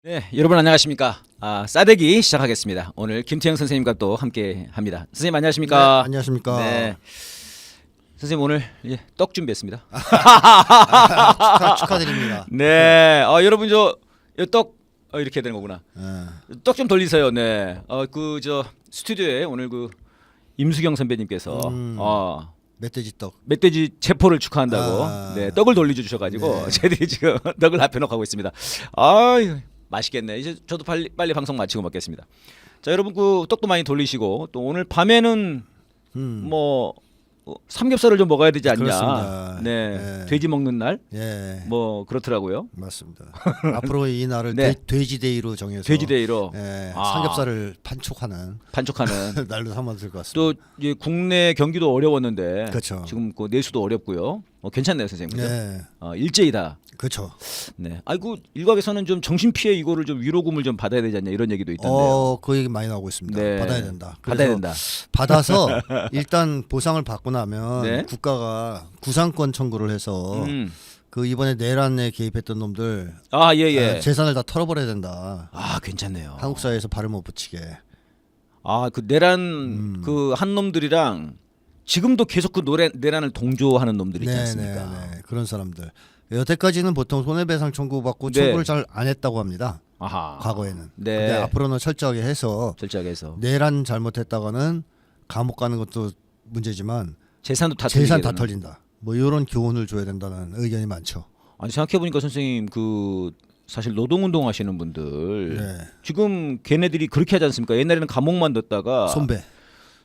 네, 여러분 안녕하십니까? 싸대기 시작하겠습니다. 오늘 김태형 선생님과 또 함께합니다. 선생님 안녕하십니까? 네, 안녕하십니까? 네, 선생님 오늘 떡 준비했습니다. 축하드립니다. 네, 여러분 떡 이렇게 해야 되는 거구나. 네. 떡 좀 돌리세요. 네, 스튜디오에 오늘 임수경 선배님께서 멧돼지 떡. 멧돼지 체포를 축하한다고 네, 떡을 돌려주셔가지고 네. 저희들이 지금 떡을 앞에 놓고 하고 있습니다. 아유 맛있겠네. 이제 저도 빨리 방송 마치고 먹겠습니다. 자 여러분 떡도 많이 돌리시고 또 오늘 밤에는 삼겹살을 좀 먹어야 되지 않냐. 그렇습니다. 네, 네. 돼지 먹는 날. 예. 그렇더라고요. 맞습니다. 앞으로 이 날을 네. 돼지데이로 정해서 돼지데이로 삼겹살을 판촉하는 날로 삼아도 될 것 같습니다. 또 이제 국내 경기도 어려웠는데 그렇죠. 지금 내수도 어렵고요. 괜찮네요, 선생님. 그죠? 네. 일제이다. 그렇죠. 네. 아이고 일각에서는 좀 정신 피해 이거를 좀 위로금을 좀 받아야 되지 않냐 이런 얘기도 있던데요. 그 얘기 많이 나오고 있습니다. 네. 받아야 된다. 받아야 된다. 받아서 일단 보상을 받고 나면 네. 국가가 구상권 청구를 해서 이번에 내란에 개입했던 놈들 예. 재산을 다 털어버려야 된다. 괜찮네요. 한국 사회에서 발을 못 붙이게. 내란 한 놈들이랑 지금도 계속 내란을 동조하는 놈들 있지 않습니까? 네. 그런 사람들. 여태까지는 보통 손해배상 청구받고 네. 청구를 잘 안 했다고 합니다. 과거에는. 네. 근데 앞으로는 철저하게 해서 내란 잘못했다가는 감옥 가는 것도 문제지만 재산 다 털린다. 이런 교훈을 줘야 된다는 의견이 많죠. 아니 생각해 보니까 선생님 사실 노동운동 하시는 분들 네. 지금 걔네들이 그렇게 하지 않습니까? 옛날에는 감옥만 넣었다가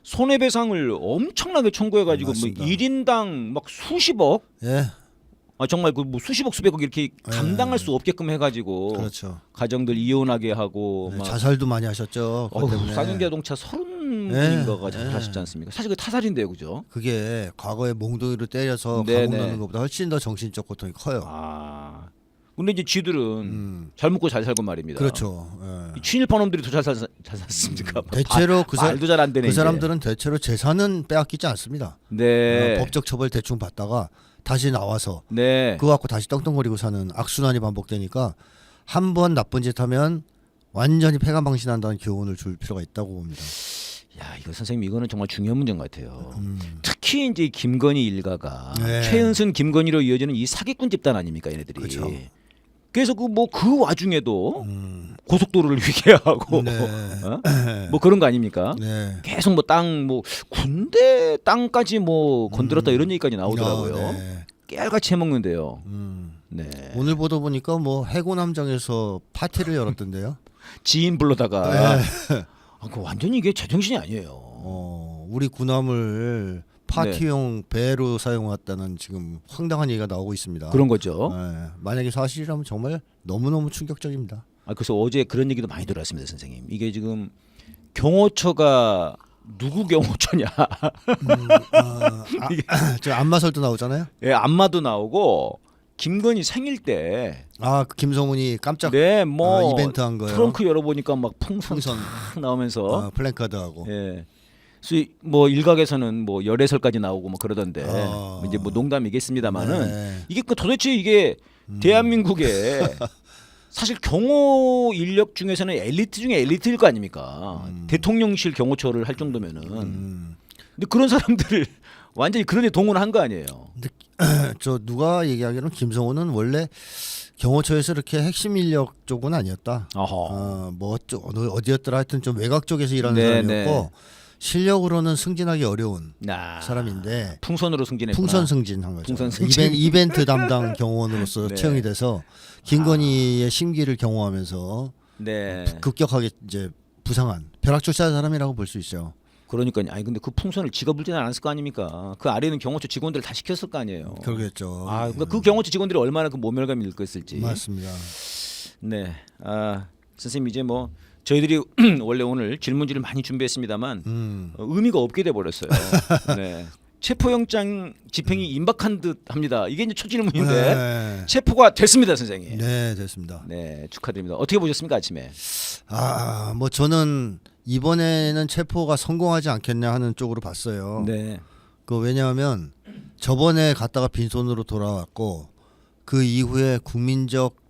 손해배상을 엄청나게 청구해가지고 맞습니다. 1인당 막 수십억, 예, 정말 수십억 수백억 이렇게 감당할 수 없게끔 해가지고 그렇죠. 가정들 이혼하게 하고 네, 자살도 많이 하셨죠. 그것 때문에. 쌍용자동차 30분인가가 자살하셨지 않습니까? 사실 그 타살인데요, 그죠? 그게 과거에 몽둥이로 때려서 네네. 감옥 넣는 것보다 훨씬 더 정신적 고통이 커요. 근데 이제 쥐들은 잘 먹고 잘 살고 말입니다. 그렇죠. 예. 친일파 놈들이 더 잘 살았습니까? 대체로 말도 잘 안 되네. 그 사람들은 대체로 재산은 빼앗기지 않습니다. 네. 법적 처벌 대충 받다가 다시 나와서 네. 그거 갖고 다시 떵떵거리고 사는 악순환이 반복되니까 한 번 나쁜 짓 하면 완전히 폐가망신한다는 교훈을 줄 필요가 있다고 봅니다. 야, 이거 선생님 이거는 정말 중요한 문제인 것 같아요. 특히 이제 김건희 일가가 네. 최은순 김건희로 이어지는 이 사기꾼 집단 아닙니까, 얘네들이. 그렇죠. 그래서 그 와중에도 고속도로를 위계하고 네. 그런 거 아닙니까? 네. 계속 군대 땅까지 건드렸다 이런 얘기까지 나오더라고요. 네. 깨알같이 해먹는데요. 네. 오늘 보도 보니까 해군함정에서 파티를 열었던데요. 지인 불러다가 네. 그 완전히 이게 제정신이 아니에요. 우리 군함을 파티용 배로 사용했다는 지금 황당한 얘기가 나오고 있습니다. 그런 거죠. 네. 만약에 사실이라면 정말 너무너무 충격적입니다. 그래서 어제 그런 얘기도 많이 들었습니다, 선생님. 이게 지금 경호처가 누구 경호처냐? 저 안마설도 나오잖아요. 예, 안마도 나오고 김건희 생일 때 그 김성훈이 깜짝 이벤트 한 거예요. 트렁크 열어보니까 막 풍선 나오면서 플랜카드하고. 예. 일각에서는 열애설까지 나오고 그러던데 이제 농담이겠습니다만은 이게 도대체 이게 대한민국의 사실 경호 인력 중에서는 엘리트 중에 엘리트일 거 아닙니까? 대통령실 경호처를 할 정도면은 근데 그런 사람들을 완전히 그런 데 동원한 거 아니에요? 근데 저 누가 얘기하기로는 김성훈은 원래 경호처에서 이렇게 핵심 인력 쪽은 아니었다. 어디였더라 하여튼 좀 외곽 쪽에서 일하는 사람이었고 실력으로는 승진하기 어려운 사람인데 풍선으로 승진했구나. 풍선 승진한 거죠. 풍선 승진. 이벤트 담당 경호원으로서 채용이 돼서 김건희의 심기를 경호하면서 급격하게 이제 부상한 벼락조사한 사람이라고 볼 수 있어요. 그러니까요. 근데 그 풍선을 지가 불지는 않았을 거 아닙니까? 그 아래는 경호처 직원들 다 시켰을 거 아니에요. 그러겠죠. 그러니까 그 경호처 직원들이 얼마나 그 모멸감이 일었을지. 맞습니다. 네. 선생님 이제 저희들이 원래 오늘 질문지를 많이 준비했습니다만 의미가 없게 돼 버렸어요. 네. 체포영장 집행이 임박한 듯합니다. 이게 이제 첫 질문인데 체포가 됐습니다, 선생님. 네, 됐습니다. 네, 축하드립니다. 어떻게 보셨습니까, 아침에? 저는 이번에는 체포가 성공하지 않겠냐 하는 쪽으로 봤어요. 네. 왜냐하면 저번에 갔다가 빈손으로 돌아왔고 그 이후에 국민적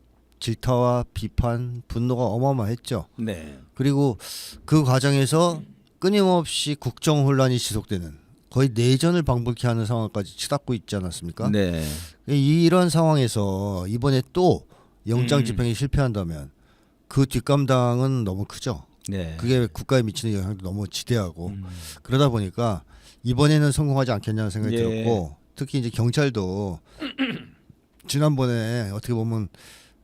질타와 비판, 분노가 어마어마했죠. 네. 그리고 그 과정에서 끊임없이 국정 혼란이 지속되는 거의 내전을 방불케 하는 상황까지 치닫고 있지 않았습니까? 네. 이런 상황에서 이번에 또 영장 집행이 실패한다면 그 뒷감당은 너무 크죠. 네. 그게 국가에 미치는 영향도 너무 지대하고 그러다 보니까 이번에는 성공하지 않겠냐는 생각이 들었고 특히 이제 경찰도 지난번에 어떻게 보면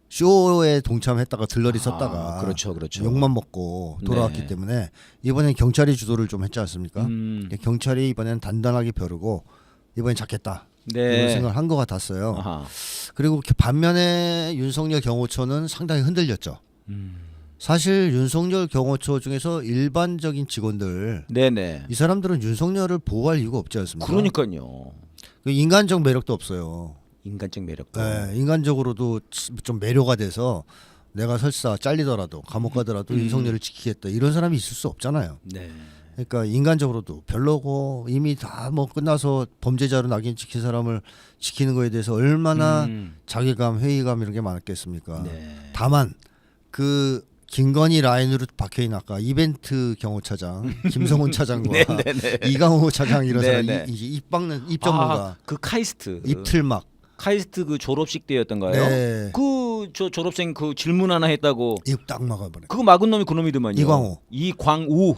쇼에 동참했다가 들러리 섰다가 그렇죠. 욕만 먹고 돌아왔기 때문에 이번엔 경찰이 주도를 좀 했지 않습니까? 경찰이 이번엔 단단하게 벼르고 이번엔 잡겠다 이런 생각을 한 것 같았어요. 아하. 그리고 반면에 윤석열 경호처는 상당히 흔들렸죠. 사실 윤석열 경호처 중에서 일반적인 직원들 이 사람들은 윤석열을 보호할 이유가 없지 않습니까? 그러니까요. 인간적 매력도 없어요. 인간적 매력도. 네, 인간적으로도 좀 매료가 돼서 내가 설사 잘리더라도 감옥 가더라도 윤석열을 지키겠다 이런 사람이 있을 수 없잖아요. 네. 그러니까 인간적으로도 별로고 이미 다 뭐 끝나서 범죄자로 낙인 찍힌 사람을 지키는 거에 대해서 얼마나 자괴감, 회의감 이런 게 많았겠습니까? 다만 그 김건희 라인으로 박혀있는 아까 이벤트 경호차장 김성훈 차장과 이강호 차장 이런 사람 입 박는 입 전문가 그 카이스트 입틀막 카이스트 그 졸업식 때였던가요? 네. 그 저 졸업생 그 질문 하나 했다고 입 딱 막아버려. 그거 막은 놈이 그놈이더만요. 이광우.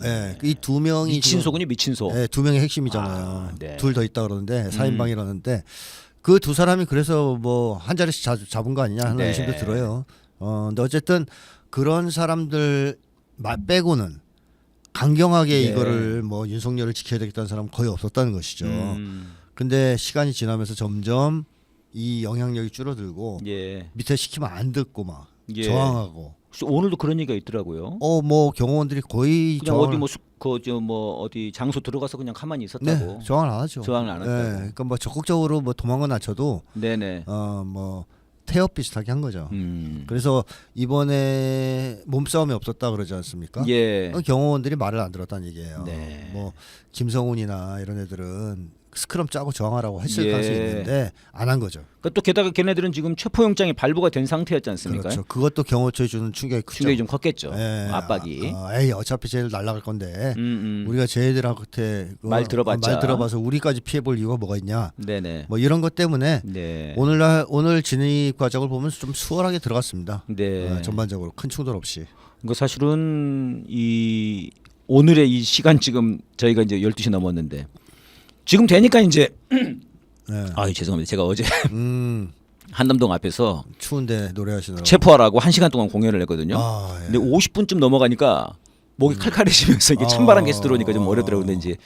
예. 이 두 명이 미친소군요, 미친소. 예, 두 명이 핵심이잖아요. 둘 더 있다 그러는데 4인방이라는데 그 두 사람이 그래서 뭐 한 자리씩 잡은 거 아니냐 하는 의심도 들어요. 근데 어쨌든 그런 사람들 빼고는 강경하게 이거를 뭐 윤석열을 지켜야 되겠다는 사람은 거의 없었다는 것이죠. 근데 시간이 지나면서 점점 이 영향력이 줄어들고 밑에 시키면 안 듣고 막 저항하고. 오늘도 그런 얘기가 있더라고요. 뭐 경호원들이 거의 그냥 어디 뭐 어디 장소 들어가서 그냥 가만히 있었다고. 저항을 안 하죠. 저항을 안 했다고. 그러니까 뭐 적극적으로 뭐 도망은 안 쳐도 뭐 태엽 비슷하게 한 거죠. 그래서 이번에 몸싸움이 없었다 그러지 않습니까? 경호원들이 말을 안 들었다는 얘기예요. 뭐 김성훈이나 이런 애들은 스크럼 짜고 저항하라고 했을 가능성이 있는데 안 한 거죠. 그러니까 또 게다가 걔네들은 지금 체포영장이 발부가 된 상태였지 않습니까? 그렇죠. 그것도 경호처에 주는 충격이 크죠. 충격이 좀 컸겠죠. 압박이. 에이 어차피 쟤들 날아갈 건데 우리가 쟤들한테 말 들어봐서 우리까지 피해볼 이유가 뭐가 있냐. 뭐 이런 것 때문에 오늘 진입 과정을 보면 좀 수월하게 들어갔습니다. 전반적으로 큰 충돌 없이. 그 사실은 이 오늘의 이 시간 지금 저희가 이제 12시 넘었는데 지금 되니까 이제 죄송합니다. 제가 어제 한남동 앞에서 추운데 노래하시느라고 체포하라고 1시간 동안 공연을 했거든요. 근데 50분쯤 넘어가니까 목이 칼칼해지면서 이게 찬바람 계속 들어오니까 좀 어렵더라고요. 근데 이제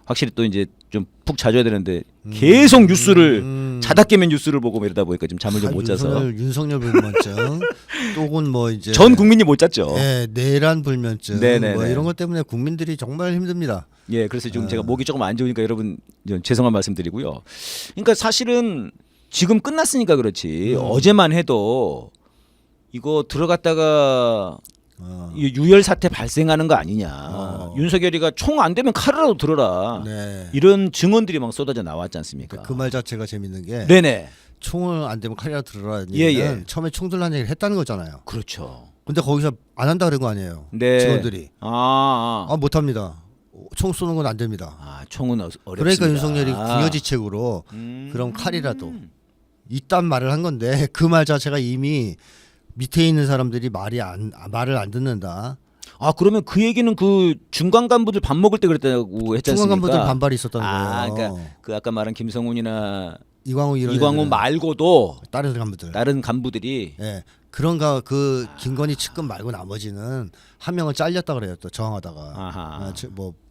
확실히 또 이제 좀 푹 자줘야 되는데 계속 뉴스를 자다 깨면 뉴스를 보고 뭐 이러다 보니까 좀 잠을 좀 못 자서 윤석열 불면증 또는 뭐 이제 전 국민이 못 잤죠. 내란 불면증 뭐 이런 것 때문에 국민들이 정말 힘듭니다. 그래서 지금 제가 목이 조금 안 좋으니까 여러분 죄송한 말씀드리고요. 그러니까 사실은 지금 끝났으니까 그렇지 어제만 해도 이거 들어갔다가 유혈 사태 발생하는 거 아니냐. 윤석열이가 총 안 되면 칼이라도 들어라. 이런 증언들이 막 쏟아져 나왔지 않습니까? 그 말 자체가 재밌는 게 총을 안 되면 칼이라도 들어라는 얘기는 처음에 총 들라는 얘기를 했다는 거잖아요. 그렇죠. 근데 거기서 안 한다 그런 거 아니에요. 직원들이. 못합니다. 총 쏘는 건 안 됩니다. 총은 어렵습니다. 그러니까 윤석열이 궁여지책으로 그럼 칼이라도 이딴 말을 한 건데 그 말 자체가 이미 밑에 있는 사람들이 말을 안 듣는다. 그러면 그 얘기는 그 중간 간부들 밥 먹을 때 그랬다고 했지 않습니까? 중간 간부들 반발이 있었다는 거예요. 그러니까 그 아까 말한 김성훈이나 이광우 말고도 다른 간부들이 그런가 그 김건희 측근 말고 나머지는 한 명은 잘렸다 그래요. 또 저항하다가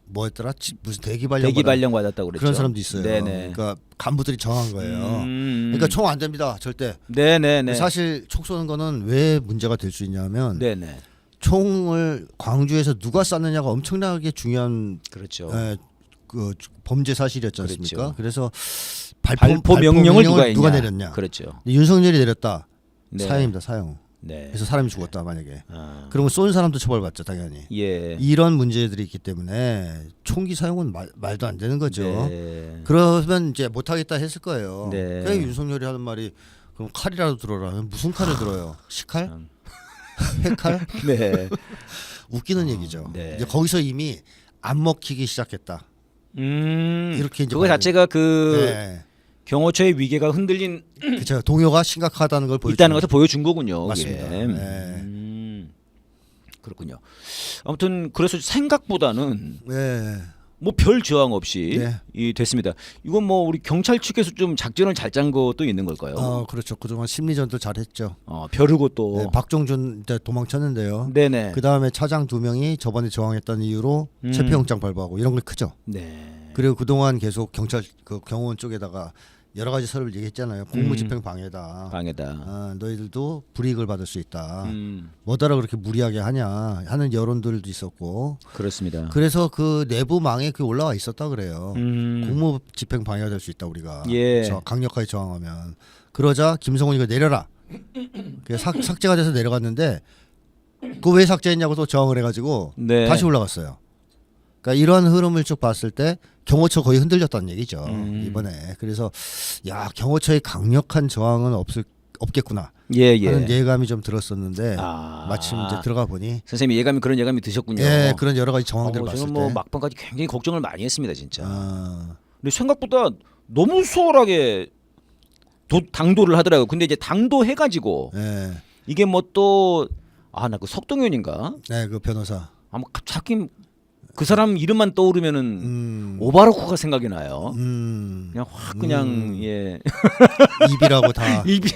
뭐였더라? 무슨 대기 발령 받았다고 그랬죠. 그런 사람도 있어요. 그러니까 간부들이 정한 거예요. 그러니까 총 안 됩니다. 절대. 사실 총 쏘는 거는 왜 문제가 될 수 있냐면 총을 광주에서 누가 쐈느냐가 엄청나게 중요한 그 범죄 사실이었지 않습니까? 그래서 발포 명령을 누가 내렸냐. 윤석열이 내렸다. 사형입니다. 사형. 그래서 사람이 죽었다 만약에. 그러면 쏜 사람도 처벌받죠 당연히. 이런 문제들이 있기 때문에 총기 사용은 말도 안 되는 거죠. 그러면 이제 못하겠다 했을 거예요. 그래 윤석열이 하는 말이 그럼 칼이라도 들어라. 무슨 칼을 들어요? 식칼? 회칼? 네. 웃기는 얘기죠. 네. 이제 거기서 이미 안 먹히기 시작했다. 이렇게 이제 그거 자체가 그 네. 경호처의 위계가 흔들린 그렇죠. 동요가 심각하다는 걸 있다는 것을 보여준 거군요. 맞습니다. 그게. 네. 그렇군요. 아무튼 그래서 생각보다는 네. 뭐 별 저항 없이 네. 이 됐습니다. 이건 뭐 우리 경찰 측에서 좀 작전을 잘 짠 것도 있는 걸까요? 그렇죠. 그동안 심리전도 잘했죠. 벼르고 또 네, 박종준 이제 도망쳤는데요. 네네. 그 다음에 차장 2명이 저번에 저항했다는 이유로 체포영장 발부하고 이런 게 크죠. 네. 그리고 그동안 계속 경찰 그 경호원 쪽에다가 여러 가지 서류를 얘기했잖아요. 공무집행 방해다. 너희들도 불이익을 받을 수 있다. 뭐더러 그렇게 무리하게 하냐 하는 여론들도 있었고. 그렇습니다. 그래서 그 내부망에 그 올라와 있었다 그래요. 공무집행 방해가 될 수 있다 우리가. 예. 강력하게 저항하면. 그러자 김성훈이가 내려라. 삭제가 돼서 내려갔는데 그 왜 삭제했냐고 또 저항을 해가지고 네. 다시 올라갔어요. 그러니까 이런 흐름을 쭉 봤을 때 경호처 거의 흔들렸다는 얘기죠. 이번에. 그래서 야 경호처의 강력한 저항은 없겠구나 하는 예감이 좀 들었었는데 마침 이제 들어가 보니 선생님이 그런 예감이 드셨군요. 예, 그런 여러 가지 정황들을 봤을 저는 때 뭐 막판까지 굉장히 걱정을 많이 했습니다, 진짜. 근데 생각보다 너무 수월하게 당도를 하더라고요. 근데 이제 당도 해가지고 이게 뭐 또 나 그 석동현인가? 네, 그 변호사. 아마 갑자기 그 사람 이름만 떠오르면은 오바로크가 생각이 나요. 그냥 확 그냥 예 입이라고 다. 입이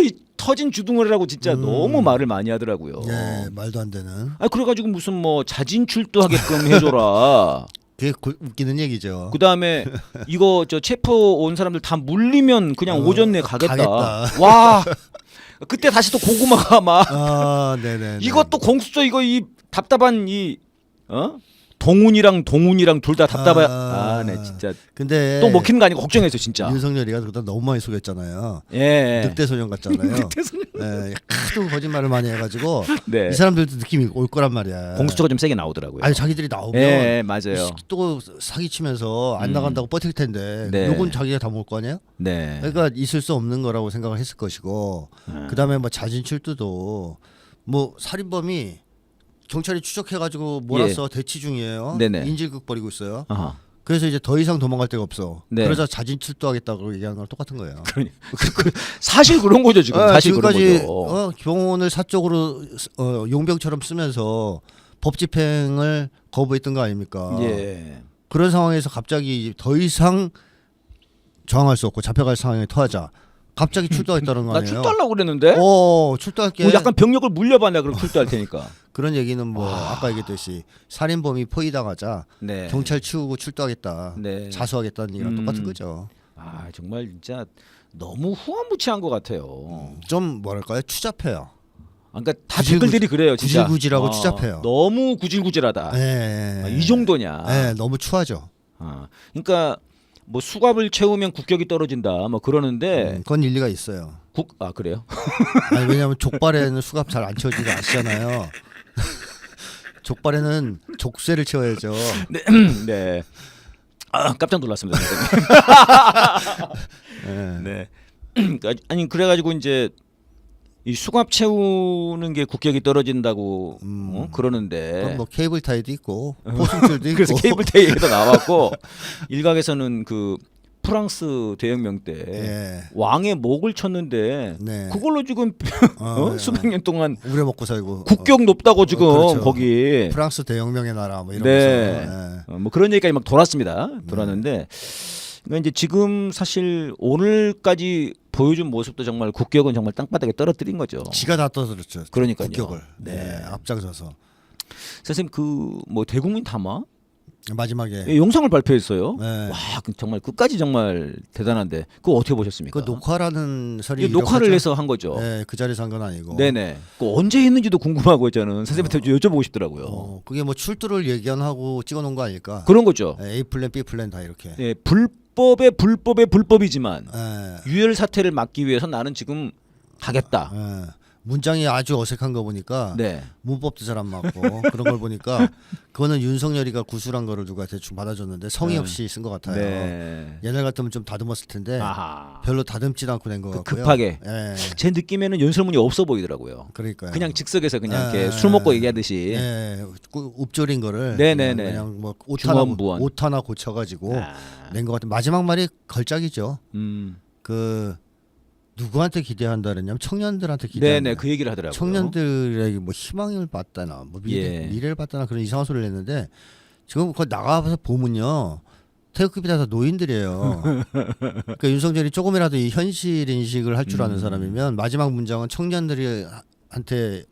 이 터진 주둥아리라고 진짜 너무 말을 많이 하더라고요. 예, 말도 안 되는. 그래가지고 무슨 뭐 자진 출두하게끔 해줘라. 그게 웃기는 얘기죠. 그 다음에 이거 저 체포 온 사람들 다 물리면 그냥 오전 내에 가겠다. 와 그때 다시 또 고구마가 막. 네네. 이것도 공수처 이거 이 답답한 이 동훈이랑 둘 다 답답해. 네 진짜. 근데 또 먹히는 거 아니고 걱정했어 진짜. 윤석열이가 그다 너무 많이 속였잖아요. 예. 늑대 소년 같잖아요. 늑대 소년. 예, 하도 거짓말을 많이 해가지고 네. 이 사람들도 느낌이 올 거란 말이야. 공수처가 좀 세게 나오더라고요. 아니 자기들이 나오면 예, 맞아요. 또 사기치면서 안 나간다고 버틸 텐데 네. 요건 자기가 다 먹을 거 아니에요? 네. 그러니까 있을 수 없는 거라고 생각을 했을 것이고 그다음에 뭐 자진 출두도 뭐 살인범이 경찰이 추적해가지고 몰아서 대치 중이에요. 네네. 인질극 벌이고 있어요. 아하. 그래서 이제 더 이상 도망갈 데가 없어. 네. 그러자 자진 출두하겠다고 얘기하는 거랑 똑같은 거예요. 사실 그런 거죠 지금. 사실 지금까지 그런 거죠. 경호원을 사적으로 용병처럼 쓰면서 법 집행을 거부했던 거 아닙니까? 예. 그런 상황에서 갑자기 더 이상 저항할 수 없고 잡혀갈 상황에 처하자. 갑자기 출두하겠다는 거 나 아니에요? 출두하려고 그랬는데. 출두할게. 뭐 약간 병력을 물려봐 내가 그럼 출두할 테니까. 그런 얘기는 뭐 아까 얘기했듯이 살인범이 포위당하자 네. 경찰 치우고 출두하겠다, 네. 자수하겠다는 얘기랑 똑같은 거죠. 정말 진짜 너무 후한무치한 것 같아요. 좀 뭐랄까요, 추잡해요. 그러니까 다 댓글들이 그래요, 진짜. 구질구질하고 추잡해요. 너무 구질구질하다. 네. 이 정도냐? 네, 너무 추하죠. 그러니까 뭐 수갑을 채우면 국격이 떨어진다, 뭐 그러는데. 그건 일리가 있어요. 그래요? 아니, 왜냐하면 족발에는 수갑 잘 안 채워지는 거 아시잖아요. 족발에는 족쇄를 채워야죠. 네. 네. 깜짝 놀랐습니다. 네. 아니 그래가지고 이제 이 수갑 채우는 게 국격이 떨어진다고 그러는데. 그럼 뭐 케이블 타이도 있고 포승줄도 있고. 그래서 케이블 타이에도 나왔고 일각에서는 그 프랑스 대혁명 때 왕의 목을 쳤는데 그걸로 지금 수백 년 동안 우려먹고 살고 국격 높다고 지금 그렇죠. 거기 프랑스 대혁명의 나라 뭐 이러면서 뭐 그런 얘기까지 막 돌았습니다. 돌았는데 그러니까 이제 지금 사실 오늘까지 보여준 모습도 정말 국격은 정말 땅바닥에 떨어뜨린 거죠. 지가 다 떨어뜨렸죠. 그러니까요. 국격을 앞장서서. 선생님 그 뭐 대국민 담화 마지막에 영상을 발표했어요. 와 정말 끝까지 정말 대단한데 그거 어떻게 보셨습니까? 그 녹화라는 설이 녹화를 해서 한 거죠. 네, 그 자리에서 한 건 아니고. 네네. 그 언제 했는지도 궁금하고 저는 선생님한테 여쭤보고 싶더라고요. 그게 뭐 출두를 예견하고 찍어놓은 거 아닐까? 그런 거죠. A 플랜, B 플랜 다 이렇게. 네, 불법의 불법이지만 유혈 사태를 막기 위해서 나는 지금 가겠다. 문장이 아주 어색한 거 보니까 네. 문법도 잘 안 맞고 그런 걸 보니까 그거는 윤석열이가 구술한 거를 누가 대충 받아줬는데 성의 없이 쓴 것 같아요. 네. 옛날 같으면 좀 다듬었을 텐데 아하. 별로 다듬지도 않고 낸 것 같고요. 급하게. 예. 제 느낌에는 연설문이 없어 보이더라고요. 그러니까요. 그냥 즉석에서 그냥 이렇게 술 먹고 얘기하듯이. 예. 읍조린 거를 네네네. 그냥 뭐 중원부원. 옷 하나 고쳐가지고 낸 것 같아요. 마지막 말이 걸작이죠. 그 누구한테 기대한다 그랬냐면 청년들한테 기대한다. 네네 그 얘기를 하더라고요. 청년들에게 뭐 희망을 받다나 뭐 미래를 받다나 그런 이상한 소리를 했는데 지금 거기 나가서 보면요 태극급이 다 노인들이에요. 그러니까 윤석열이 조금이라도 이 현실 인식을 할 줄 아는 사람이면 마지막 문장은 청년들한테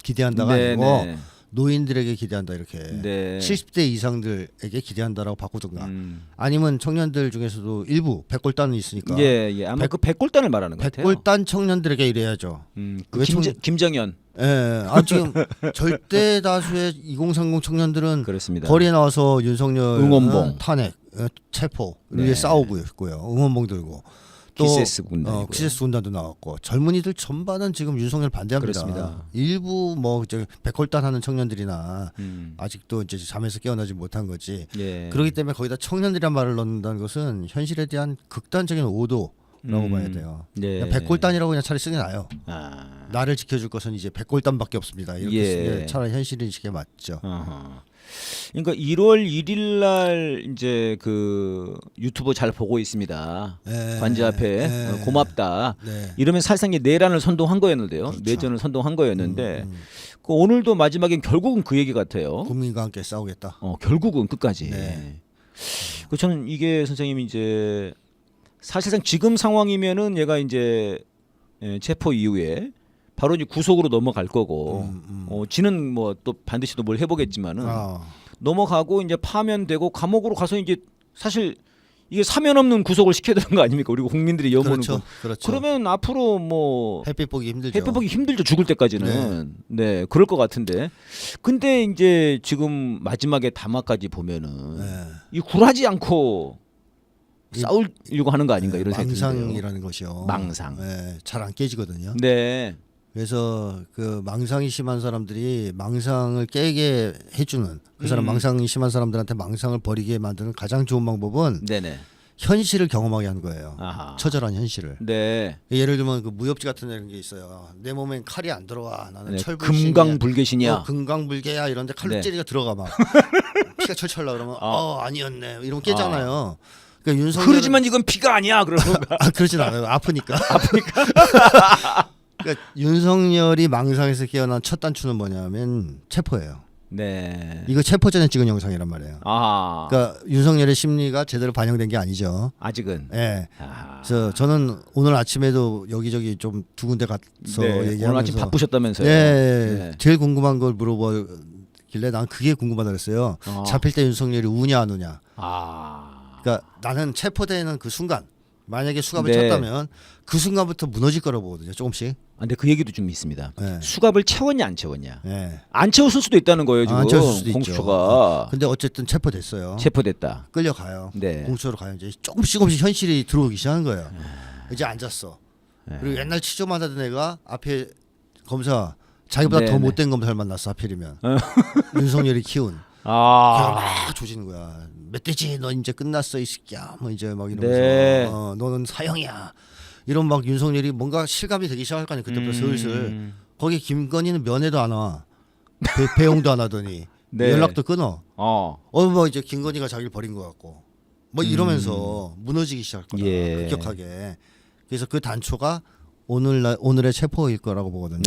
기대한다가 아니고 노인들에게 기대한다 이렇게 70대 이상들에게 기대한다라고 바꾸든가 아니면 청년들 중에서도 일부 백골단은 있으니까 아마 그 백골단을 말하는 것 같아요. 백골단 청년들에게 이래야죠. 그 김정현 지금 절대 다수의 2030 청년들은 그렇습니다. 거리에 나와서 윤석열 응원봉 탄핵 체포 위에 싸우고 있고요. 응원봉 들고 또 기세스 군단 기세스 군단도 나왔고 젊은이들 전반은 지금 윤석열 반대합니다. 그렇습니다. 일부 뭐 이제 백골단 하는 청년들이나 아직도 이제 잠에서 깨어나지 못한 거지. 그렇기 때문에 거기다 청년들이란 말을 넣는다는 것은 현실에 대한 극단적인 오도라고 봐야 돼요. 그냥 백골단이라고 그냥 차라리 쓰게 나요. 나를 지켜줄 것은 이제 백골단밖에 없습니다. 이렇게 쓰면 차라리 현실 인식에 맞죠. 그러니까 1월 1일 날 이제 그 유튜브 잘 보고 있습니다. 관제 앞에 고맙다. 이러면 사실상 내란을 선동한 거였는데요. 그렇죠. 내전을 선동한 거였는데 그 오늘도 마지막엔 결국은 그 얘기 같아요. 국민과 함께 싸우겠다. 결국은 끝까지. 그 저는 이게 선생님 이제 사실상 지금 상황이면은 얘가 이제 체포 이후에 바로 이제 구속으로 넘어갈 거고, 지는 뭐 또 반드시 또 뭘 해보겠지만은 넘어가고 이제 파면되고 감옥으로 가서 이제 사실 이게 사면 없는 구속을 시켜야 되는 거 아닙니까? 우리 국민들이 염원은 그렇죠. 그러면 앞으로 뭐 햇빛 보기 힘들죠. 햇빛 보기 힘들죠. 죽을 때까지는 그럴 것 같은데, 근데 이제 지금 마지막에 담화까지 보면은 이 굴하지 않고 싸우려고 하는 거 아닌가 이런 생각이 드는데요. 망상이라는 것이요. 망상. 잘 안 깨지거든요. 그래서 그 망상이 심한 사람들이 망상을 깨게 해주는 그 사람 망상이 심한 사람들한테 망상을 버리게 만드는 가장 좋은 방법은 현실을 경험하게 하는 거예요. 처절한 현실을. 예를 들면 그 무협지 같은 이런 게 있어요. 내 몸엔 칼이 안 들어와. 나는 철불신이야. 금강불개신이야. 금강불개야 이런데 칼로 찌리가 들어가 막 피가 철철 나 그러면 아니었네 이러면 깨잖아요. 그러니까 윤석열 그러지만 이건 피가 아니야 그러는 건가? 그러진 않아요. 아프니까. 그러니까 윤석열이 망상에서 깨어난 첫 단추는 뭐냐면 체포예요. 이거 체포 전에 찍은 영상이란 말이에요. 그러니까 윤석열의 심리가 제대로 반영된 게 아니죠. 아직은. 그래서 저는 오늘 아침에도 여기저기 좀 두 군데 가서 얘기하면서 오늘 아침 바쁘셨다면서요. 제일 궁금한 걸 물어보길래 난 그게 궁금하다 그랬어요. 잡힐 때 윤석열이 우냐 안 우냐. 그러니까 나는 체포되는 그 순간 만약에 수갑을 찼다면 그 순간부터 무너질 거라고 보거든요. 조금씩. 근데 그 얘기도 좀 있습니다. 수갑을 채웠냐 안 채웠냐. 네. 안 채웠을 수도 있다는 거예요. 지금 안 채웠을 수도 공수처가. 있죠. 근데 어쨌든 체포됐어요. 체포됐다. 끌려가요. 네. 공수처로 가요. 이제 조금씩 현실이 들어오기 시작하는 거예요. 이제 앉았어. 그리고 옛날 취조만 하던 애가 앞에 검사 자기보다 더 못된 검사를 만났어. 하필이면. 윤석열이 키운. 막 조지는 거야. 멧돼지 너 이제 끝났어 이 새끼야. 뭐 이제 막 이러면서 너는 사형이야. 이런 막 윤석열이 뭔가 실감이 되기 시작할 거 아니에요. 그때부터 슬슬. 거기 김건희는 면회도 안 와. 배웅도 안 하더니 연락도 끊어. 뭐 이제 김건희가 자기를 버린 것 같고 뭐 이러면서 무너지기 시작할 거다. 급격하게. 그래서 그 단초가 오늘의 체포일 거라고 보거든요.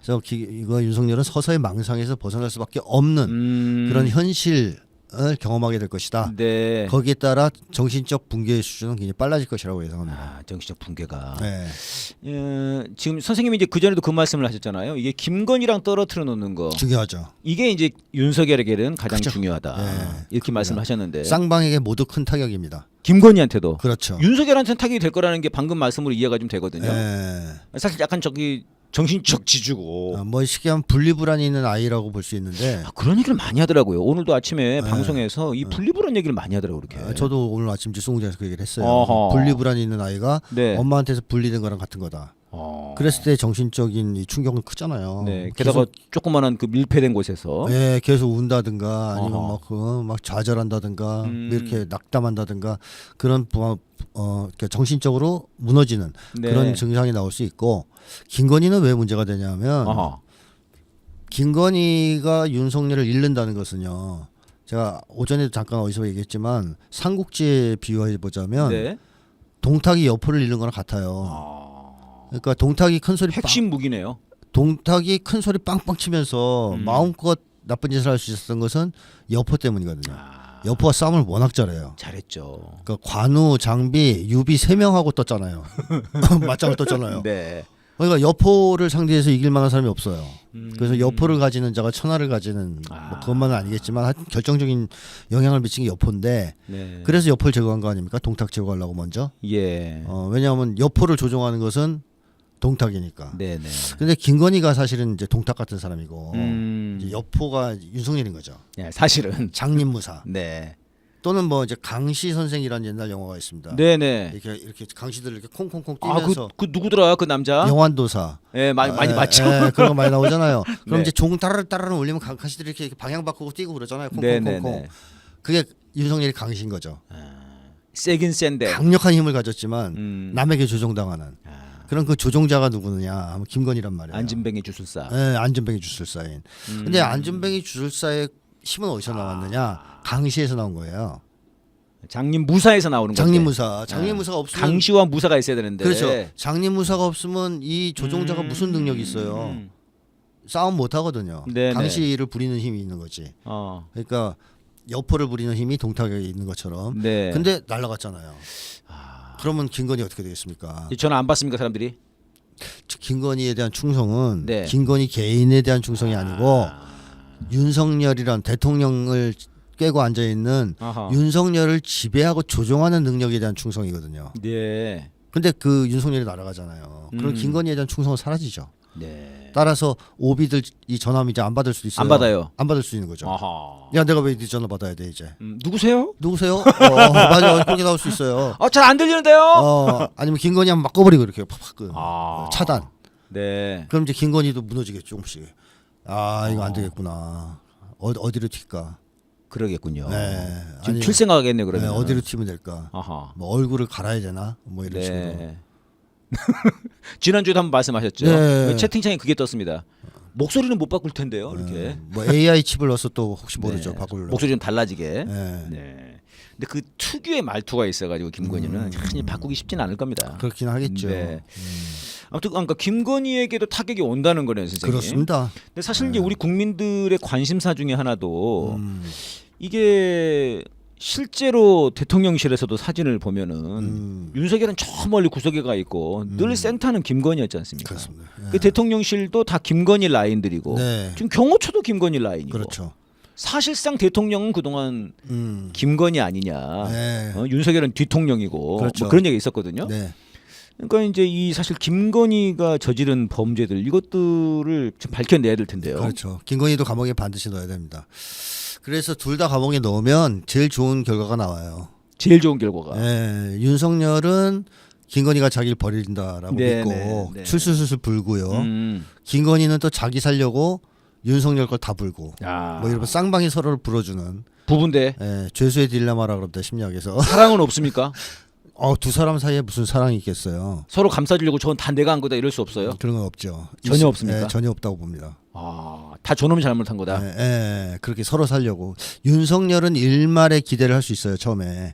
그래서 이거 윤석열은 서서히 망상에서 벗어날 수밖에 없는 그런 현실을 경험하게 될 것이다. 거기에 따라 정신적 붕괴의 수준은 굉장히 빨라질 것이라고 예상합니다. 정신적 붕괴가. 지금 선생님이 이제 그 전에도 그 말씀을 하셨잖아요. 이게 김건희랑 떨어뜨려 놓는 거 중요하죠. 이게 이제 윤석열에게는 가장 중요하다. 이렇게 말씀하셨는데 쌍방에게 모두 큰 타격입니다. 김건희한테도. 그렇죠. 윤석열한테는 타격이 될 거라는 게 방금 말씀으로 이해가 좀 되거든요. 사실 약간 정신적 지주고 뭐 쉽게 하면 분리불안이 있는 아이라고 볼 수 있는데 그런 얘기를 많이 하더라고요. 오늘도 아침에 방송에서 이 분리불안 얘기를 많이 하더라고요. 그렇게. 저도 오늘 아침 뉴스공장에서 그 얘기를 했어요. 분리불안이 있는 아이가 엄마한테서 분리된 거랑 같은 거다. 그랬을 때 정신적인 이 충격은 크잖아요. 네. 게다가 조그마한 그 밀폐된 곳에서 네, 계속 운다든가 아니면 막 좌절한다든가 이렇게 낙담한다든가 그런 정신적으로 무너지는 네. 그런 증상이 나올 수 있고 김건희는 왜 문제가 되냐면 김건희가 윤석열을 잃는다는 것은요. 제가 오전에도 잠깐 어디서 얘기했지만 삼국지에 비유해 보자면 네. 동탁이 여포를 잃는 거랑 같아요. 그러니까 동탁이 큰 소리 핵심 무기네요. 동탁이 큰 소리 빵빵 치면서 마음껏 나쁜 짓을 할 수 있었던 것은 여포 때문이거든요. 여포가 싸움을 워낙 잘해요. 잘했죠. 그러니까 관우, 장비, 유비 3명하고 떴잖아요. 맞짱을 떴잖아요. 네. 그러니까 여포를 상대해서 이길 만한 사람이 없어요. 그래서 여포를 가지는 자가 천하를 가지는 뭐 그것만은 아니겠지만 하여튼 결정적인 영향을 미친 게 여포인데 네. 그래서 여포를 제거한 거 아닙니까? 동탁 제거하려고 먼저. 예. 왜냐하면 여포를 조종하는 것은 동탁이니까. 네네. 근데 김건희가 사실은 이제 동탁 같은 사람이고 이제 여포가 윤석열인 거죠. 예, 사실은 장님무사. 네. 또는 뭐 이제 강시 선생이라는 옛날 영화가 있습니다. 네네. 이렇게 강시들 이렇게 콩콩콩 뛰면서 그 누구더라 그 남자? 영환도사. 예, 많이 봤죠. 그런 거 많이 나오잖아요. 그럼 네. 이제 종 따르르 울리면 강시들이 이렇게 방향 바꾸고 뛰고 그러잖아요. 콩콩콩콩. 네네네. 그게 윤석열이 강시인 거죠. 세긴 센데. 강력한 힘을 가졌지만 남에게 조종당하는. 그럼 그 조종자가 누구느냐 하면 김건희란 말이에요. 안진뱅이 주술사. 네, 안진뱅이 주술사인. 근데 안진뱅이 주술사의 힘은 어디서 나왔느냐? 강시에서 나온 거예요. 장님무사에서 나오는 거죠. 장님무사. 장님무사가 없으면 강시와 무사가 있어야 되는데. 그렇죠. 장님무사가 없으면 이 조종자가 무슨 능력이 있어요? 싸움 못 하거든요. 네네. 강시를 부리는 힘이 있는 거지. 그러니까 여포를 부리는 힘이 동탁에 있는 것처럼. 네. 근데 날아갔잖아요. 그러면 김건희 어떻게 되겠습니까? 전화 안 받습니까 사람들이? 김건희에 대한 충성은 네. 김건희 개인에 대한 충성이 아니고 윤석열이란 대통령을 꿰고 앉아 있는 윤석열을 지배하고 조종하는 능력에 대한 충성이거든요. 네. 근데 그 윤석열이 날아가잖아요. 그럼 김건희에 대한 충성은 사라지죠. 네. 따라서 오비들 이 전화하면 이제 안 받을 수도 있어요. 안 받아요. 안 받을 수 있는 거죠. 아하. 야 내가 왜 네 전화 받아야 돼 이제. 누구세요? 누구세요? 맞아 그렇게 나올 수 있어요. 잘 안 들리는데요. 아니면 김건희 한번 막 꺼버리고 이렇게 팍팍 차단. 네. 그럼 이제 김건희도 무너지겠죠 조금씩. 이거 안 되겠구나. 어디로 튈까? 그러겠군요. 네. 지금 튈 생각하겠네요 그러면. 네, 어디로 튀면 될까? 뭐 얼굴을 갈아야 되나? 뭐 이런 식으로. 지난주에도 한번 말씀하셨죠. 네. 채팅창에 그게 떴습니다. 목소리는 못 바꿀 텐데요. 이렇게. 뭐 AI 칩을 넣어서 또 혹시 모르죠. 바꿀려. 목소리 좀 달라지게. 네. 근데 그 특유의 말투가 있어가지고 김건희는 참 바꾸기 쉽지는 않을 겁니다. 그렇긴 하겠죠. 아무튼 그러니까 김건희에게도 타격이 온다는 거네요, 선생님. 그렇습니다. 근데 사실 이제 우리 국민들의 관심사 중에 하나도 이게 실제로 대통령실에서도 사진을 보면은 윤석열은 저 멀리 구석에 가 있고 늘 센터는 김건희였지 않습니까? 그렇습니다. 그 대통령실도 다 김건희 라인들이고 지금 경호처도 김건희 라인이고. 그렇죠. 사실상 대통령은 그동안 김건희 아니냐. 윤석열은 뒤통령이고 그렇죠. 뭐 그런 얘기 있었거든요. 네. 그러니까 이제 이 사실 김건희가 저지른 범죄들 이것들을 좀 밝혀내야 될 텐데요. 그렇죠. 김건희도 감옥에 반드시 넣어야 됩니다. 그래서 둘 다 감옥에 넣으면 제일 좋은 결과가 나와요. 제일 좋은 결과가. 네, 윤석열은 김건희가 자기를 버린다라고 믿고 출수술술 불고요. 김건희는 또 자기 살려고 윤석열 걸 다 불고. 뭐 이러면 쌍방이 서로를 불어주는. 부부인데. 죄수의 딜레마라 그럽니다. 심리학에서. 사랑은 없습니까? 두 사람 사이에 무슨 사랑이 있겠어요. 서로 감싸주려고 저건 다 내가 한 거다 이럴 수 없어요? 그런 건 없죠. 전혀 없습니까? 전혀 없다고 봅니다. 다 저놈이 잘못한 거다. 그렇게 서로 살려고. 윤석열은 일말의 기대를 할 수 있어요. 처음에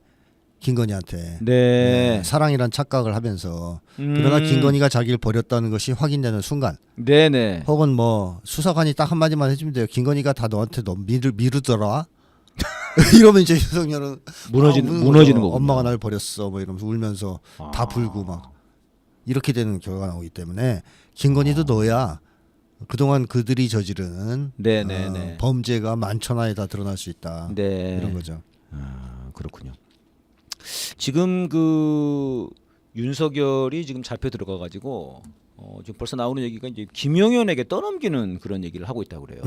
김건희한테 사랑이란 착각을 하면서 그러나 김건희가 자기를 버렸다는 것이 확인되는 순간 혹은 뭐 수사관이 딱 한마디만 해주면 돼요. 김건희가 다 너한테 너 미루더라. 이러면 이제 윤석열은 무너지는 거고. 엄마가 날 버렸어. 뭐 이러면서 울면서 다 불고 막 이렇게 되는 결과가 나오기 때문에 김건희도 넣어야 그동안 그들이 저지른 범죄가 만천하에 다 드러날 수 있다. 이런 거죠. 그렇군요. 지금 그 윤석열이 지금 잡혀 들어가 가지고 지금 벌써 나오는 얘기가 이제 김영현에게 떠넘기는 그런 얘기를 하고 있다고 그래요.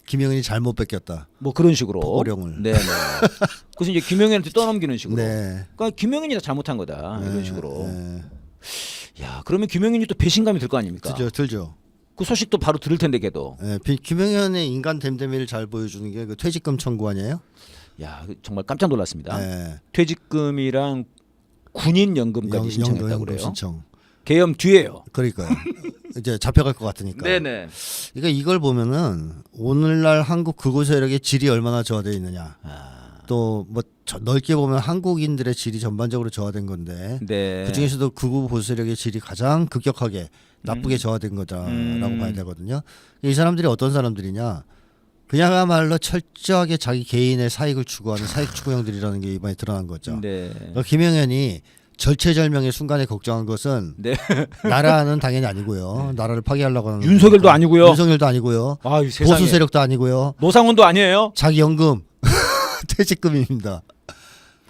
김영현이 잘못 뺏겼다. 뭐 그런 식으로. 포고령을. 그래서 이제 김영현한테 떠넘기는 식으로. 그러니까 김영현이 다 잘못한 거다. 이런 식으로. 야, 그러면 김용현이 또 배신감이 들 거 아닙니까? 들죠. 그 소식도 바로 들을 텐데 걔도. 네, 김용현의 인간 댐댐이를 잘 보여주는 게 그 퇴직금 청구 아니에요? 야, 정말 깜짝 놀랐습니다. 네. 퇴직금이랑 군인 연금까지 신청했다고 그래요. 신청. 계엄 뒤에요. 그러니까요. 이제 잡혀갈 것 같으니까. 네네. 그러니까 이걸 보면은 오늘날 한국 극우 세력의 질이 얼마나 저하되어 있느냐. 또 뭐 넓게 보면 한국인들의 질이 전반적으로 저하된 건데 네. 그 중에서도 극우 보수 세력의 질이 가장 급격하게 나쁘게 저하된 거다라고 봐야 되거든요. 이 사람들이 어떤 사람들이냐? 그야말로 철저하게 자기 개인의 사익을 추구하는 사익 추구형들이라는 게 이번에 드러난 거죠. 네. 그러니까 김영현이 절체절명의 순간에 걱정한 것은 네. 나라는 당연히 아니고요. 나라를 파괴하려고 하는 윤석열도 아니고요. 윤석열도 아니고요. 아유, 세상에. 보수 세력도 아니고요. 노상원도 아니에요. 자기 연금 퇴직금입니다.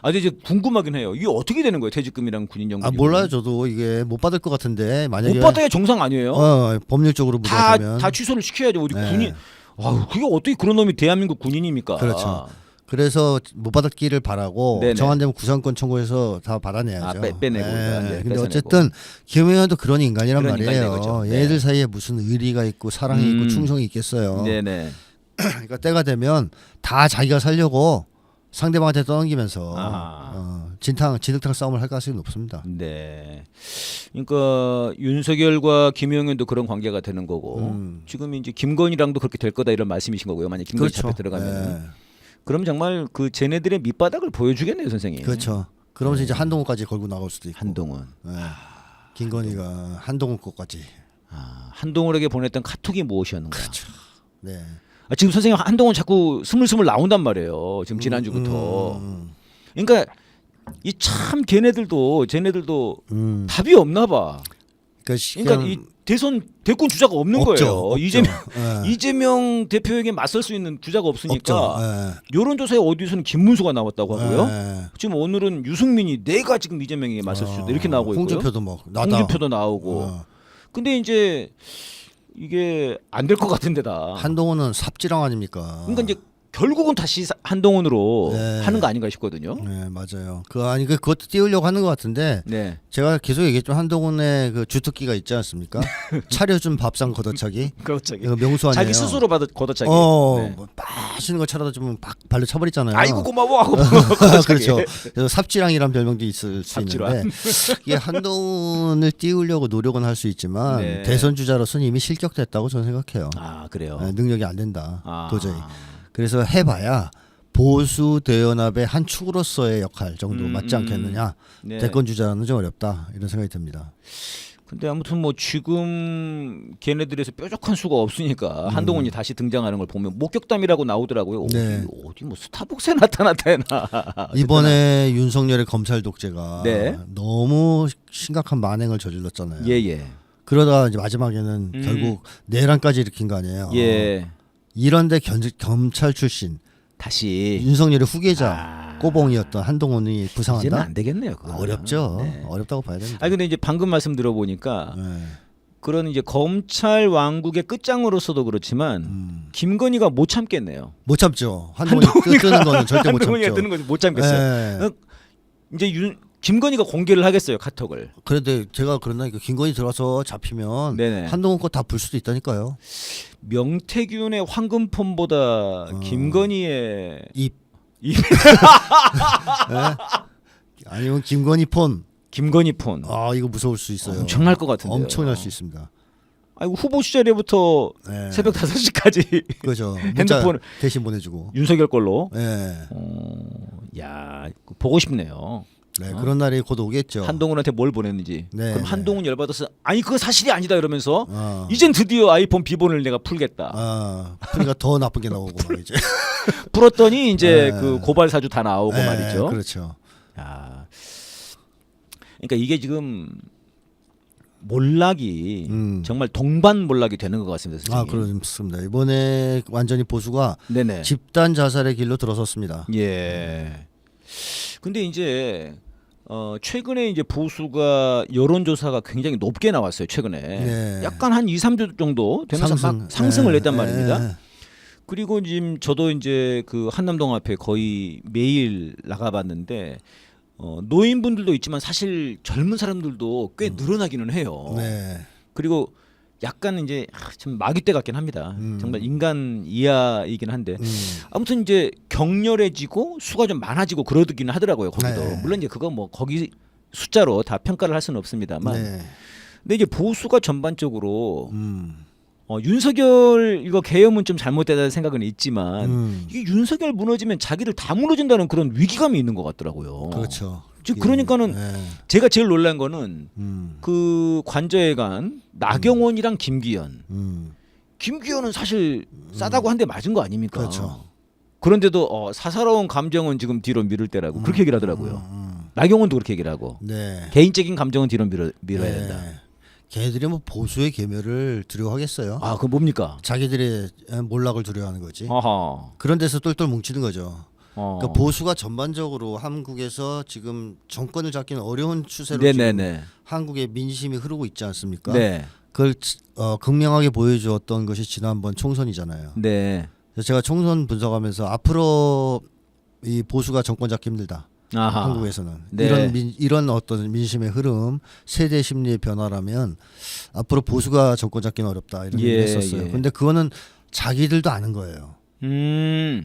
아, 근데 이제 궁금하긴 해요. 이게 어떻게 되는 거예요? 퇴직금이랑 군인연금. 아 몰라요. 저도 이게 못 받을 것 같은데 만약에 못 받아야 정상 아니에요? 법률적으로 문제되면 다 취소를 시켜야죠. 우리 네. 군인. 아, 그게 어떻게 그런 놈이 대한민국 군인입니까? 그렇죠. 그래서 못 받았기를 바라고 네네. 정한되면 구상권 청구해서 다 받아내야죠. 아, 빼내고. 네, 근데 뺏어내고. 어쨌든 김영현도 그런 인간이란 그런 말이에요. 인간인 거죠. 네. 얘들 사이에 무슨 의리가 있고 사랑이 있고 충성이 있겠어요. 네네. 그러니까 때가 되면 다 자기가 살려고 상대방한테 떠넘기면서 진흙탕 싸움을 할 가능성이 높습니다. 네. 그러니까 윤석열과 김용현도 그런 관계가 되는 거고 지금 이제 김건희랑도 그렇게 될 거다 이런 말씀이신 거고요. 만약 김건희 그렇죠. 잡혀 들어가면, 네. 그럼 정말 그 쟤네들의 밑바닥을 보여주겠네요, 선생님. 그렇죠. 그러면서 이제 한동훈까지 걸고 나올 수도 있고. 한동훈. 네. 김건희가 한동훈 것까지. 한동훈에게 보냈던 카톡이 무엇이었는가? 그렇죠. 네. 지금 선생님 한동훈 자꾸 스물스물 나온단 말이에요. 지금 지난주부터. 그러니까 이 참 쟤네들도 답이 없나 봐. 그러니까 이 대권 주자가 없는 없죠, 거예요. 없죠. 이재명 대표에게 맞설 수 있는 주자가 없으니까 네. 여론조사에 어디서는 김문수가 나왔다고 하고요. 네. 지금 오늘은 유승민이 내가 지금 이재명에게 맞설 수 있다 이렇게 나오고 있고요. 홍준표도 뭐 홍준표도 나오고. 근데 이제 이게 안 될 것 같은데다. 한동훈은 삽지랑 아닙니까? 그러니까 이제 결국은 다시 한동훈으로 네. 하는 거 아닌가 싶거든요. 네 맞아요. 그것도 띄우려고 하는 것 같은데 네. 제가 계속 얘기했죠. 한동훈의 그 주특기가 있지 않습니까? 차려준 밥상 걷어차기. 그렇죠. 이거 명수 아니에요. 자기 스스로 받아 걷어차기. 네. 뭐 맛있는 거 차려다 주면 막 발로 쳐버리잖아요. 아이고 고마워 하고 그렇죠. 그래서 삽지랑이란 별명도 있을 수 삽지랑. 있는데 이게 한동훈을 띄우려고 노력은 할 수 있지만 네. 대선 주자로서는 이미 실격됐다고 저는 생각해요. 아 그래요. 네, 능력이 안 된다. 도저히. 그래서 해봐야 보수 대연합의 한 축으로서의 역할 정도 맞지 않겠느냐. 네. 대권 주자는 좀 어렵다 이런 생각이 듭니다. 근데 아무튼 뭐 지금 걔네들에서 뾰족한 수가 없으니까 한동훈이 다시 등장하는 걸 보면 목격담이라고 나오더라고요. 네. 어디 뭐 스타벅스에 나타났다 해나. 이번에 윤석열의 검찰 독재가 네. 너무 심각한 만행을 저질렀잖아요. 예예. 그러다가 이제 마지막에는 결국 내란까지 일으킨 거 아니에요. 예. 이런데 검찰 출신 다시 윤석열의 후계자 꼬봉이었던 한동훈이 이제는 부상한다. 안 되겠네요. 그거는. 어렵죠. 네. 어렵다고 봐야 됩니다. 아니 근데 이제 방금 말씀 들어보니까 네. 그런 이제 검찰 왕국의 끝장으로서도 그렇지만 김건희가 못 참겠네요. 못 참죠. 한동훈이 뜨는 거는 절대 못 참죠. 한동훈이가 뜨는 건 못 참겠어요. 네. 이제 김건희가 공개를 하겠어요 카톡을. 그런데 제가 그런다니까 김건희 들어와서 잡히면 네네. 한동훈 거 다 불 수도 있다니까요. 명태균의 황금폰보다 김건희의 입. 네? 아니면 김건희 폰. 김건희 폰. 이거 무서울 수 있어요. 엄청날 것 같은데요. 엄청날 수 있습니다. 아이고 후보 시절에부터 네. 새벽 5시까지 그죠. 핸드폰을 대신 보내주고. 윤석열 걸로. 네. 야 보고 싶네요. 네, 그런 날이 곧 오겠죠. 한동훈한테 뭘 보냈는지. 네, 그럼 네. 한동훈 열받아서 아니 그거 사실이 아니다 이러면서 이젠 드디어 아이폰 비번을 내가 풀겠다. 그러니까 더 나쁜 게 나오고 말이죠. 풀었더니 이제 네. 그 고발 사주 다 나오고 네, 말이죠. 그렇죠. 야, 그러니까 이게 지금 몰락이 정말 동반 몰락이 되는 것 같습니다. 선생님. 그렇습니다. 이번에 완전히 보수가 네네. 집단 자살의 길로 들어섰습니다. 예. 근데 이제 최근에 이제 보수가 여론조사가 굉장히 높게 나왔어요. 최근에 네. 약간 한 2, 3주 정도 되면서 막 상승을 했단 말입니다. 그리고 지금 저도 이제 그 한남동 앞에 거의 매일 나가봤는데 노인분들도 있지만 사실 젊은 사람들도 꽤 늘어나기는 해요. 네. 그리고 약간 이제 좀 마귀 때 같긴 합니다. 정말 인간 이하이긴 한데 아무튼 이제 격렬해지고 수가 좀 많아지고 그러기는 하더라고요. 거기도 네. 물론 이제 그거 뭐 거기 숫자로 다 평가를 할 수는 없습니다만. 네. 근데 이제 보수가 전반적으로 윤석열 이거 계엄은 좀 잘못되다는 생각은 있지만 이 윤석열 무너지면 자기들 다 무너진다는 그런 위기감이 있는 것 같더라고요. 그렇죠. 그러니까는 네. 제가 제일 놀란 거는 그 관저에간 나경원이랑 김기현. 김기현은 사실 싸다고 한 대 맞은 거 아닙니까? 그렇죠. 그런데도 사사로운 감정은 지금 뒤로 미룰 때라고 그렇게 얘기를 하더라고요. 나경원도 그렇게 얘기를 하고 네. 개인적인 감정은 뒤로 밀어야 네. 된다. 걔들이 뭐 보수의 계멸을 두려워하겠어요? 아, 그건 뭡니까? 자기들의 몰락을 두려워하는 거지. 아하. 그런 데서 똘똘 뭉치는 거죠. 어. 그러니까 보수가 전반적으로 한국에서 지금 정권을 잡기는 어려운 추세로 네네네. 지금 한국의 민심이 흐르고 있지 않습니까? 네. 그걸 극명하게 보여주었던 것이 지난번 총선이잖아요. 네. 그래서 제가 총선 분석하면서 앞으로 이 보수가 정권 잡기 힘들다. 아하. 한국에서는 네. 이런 어떤 민심의 흐름, 세대 심리의 변화라면 앞으로 보수가 정권 잡기는 어렵다 이런 얘기를 했었어요. 그런데 그거는 자기들도 아는 거예요.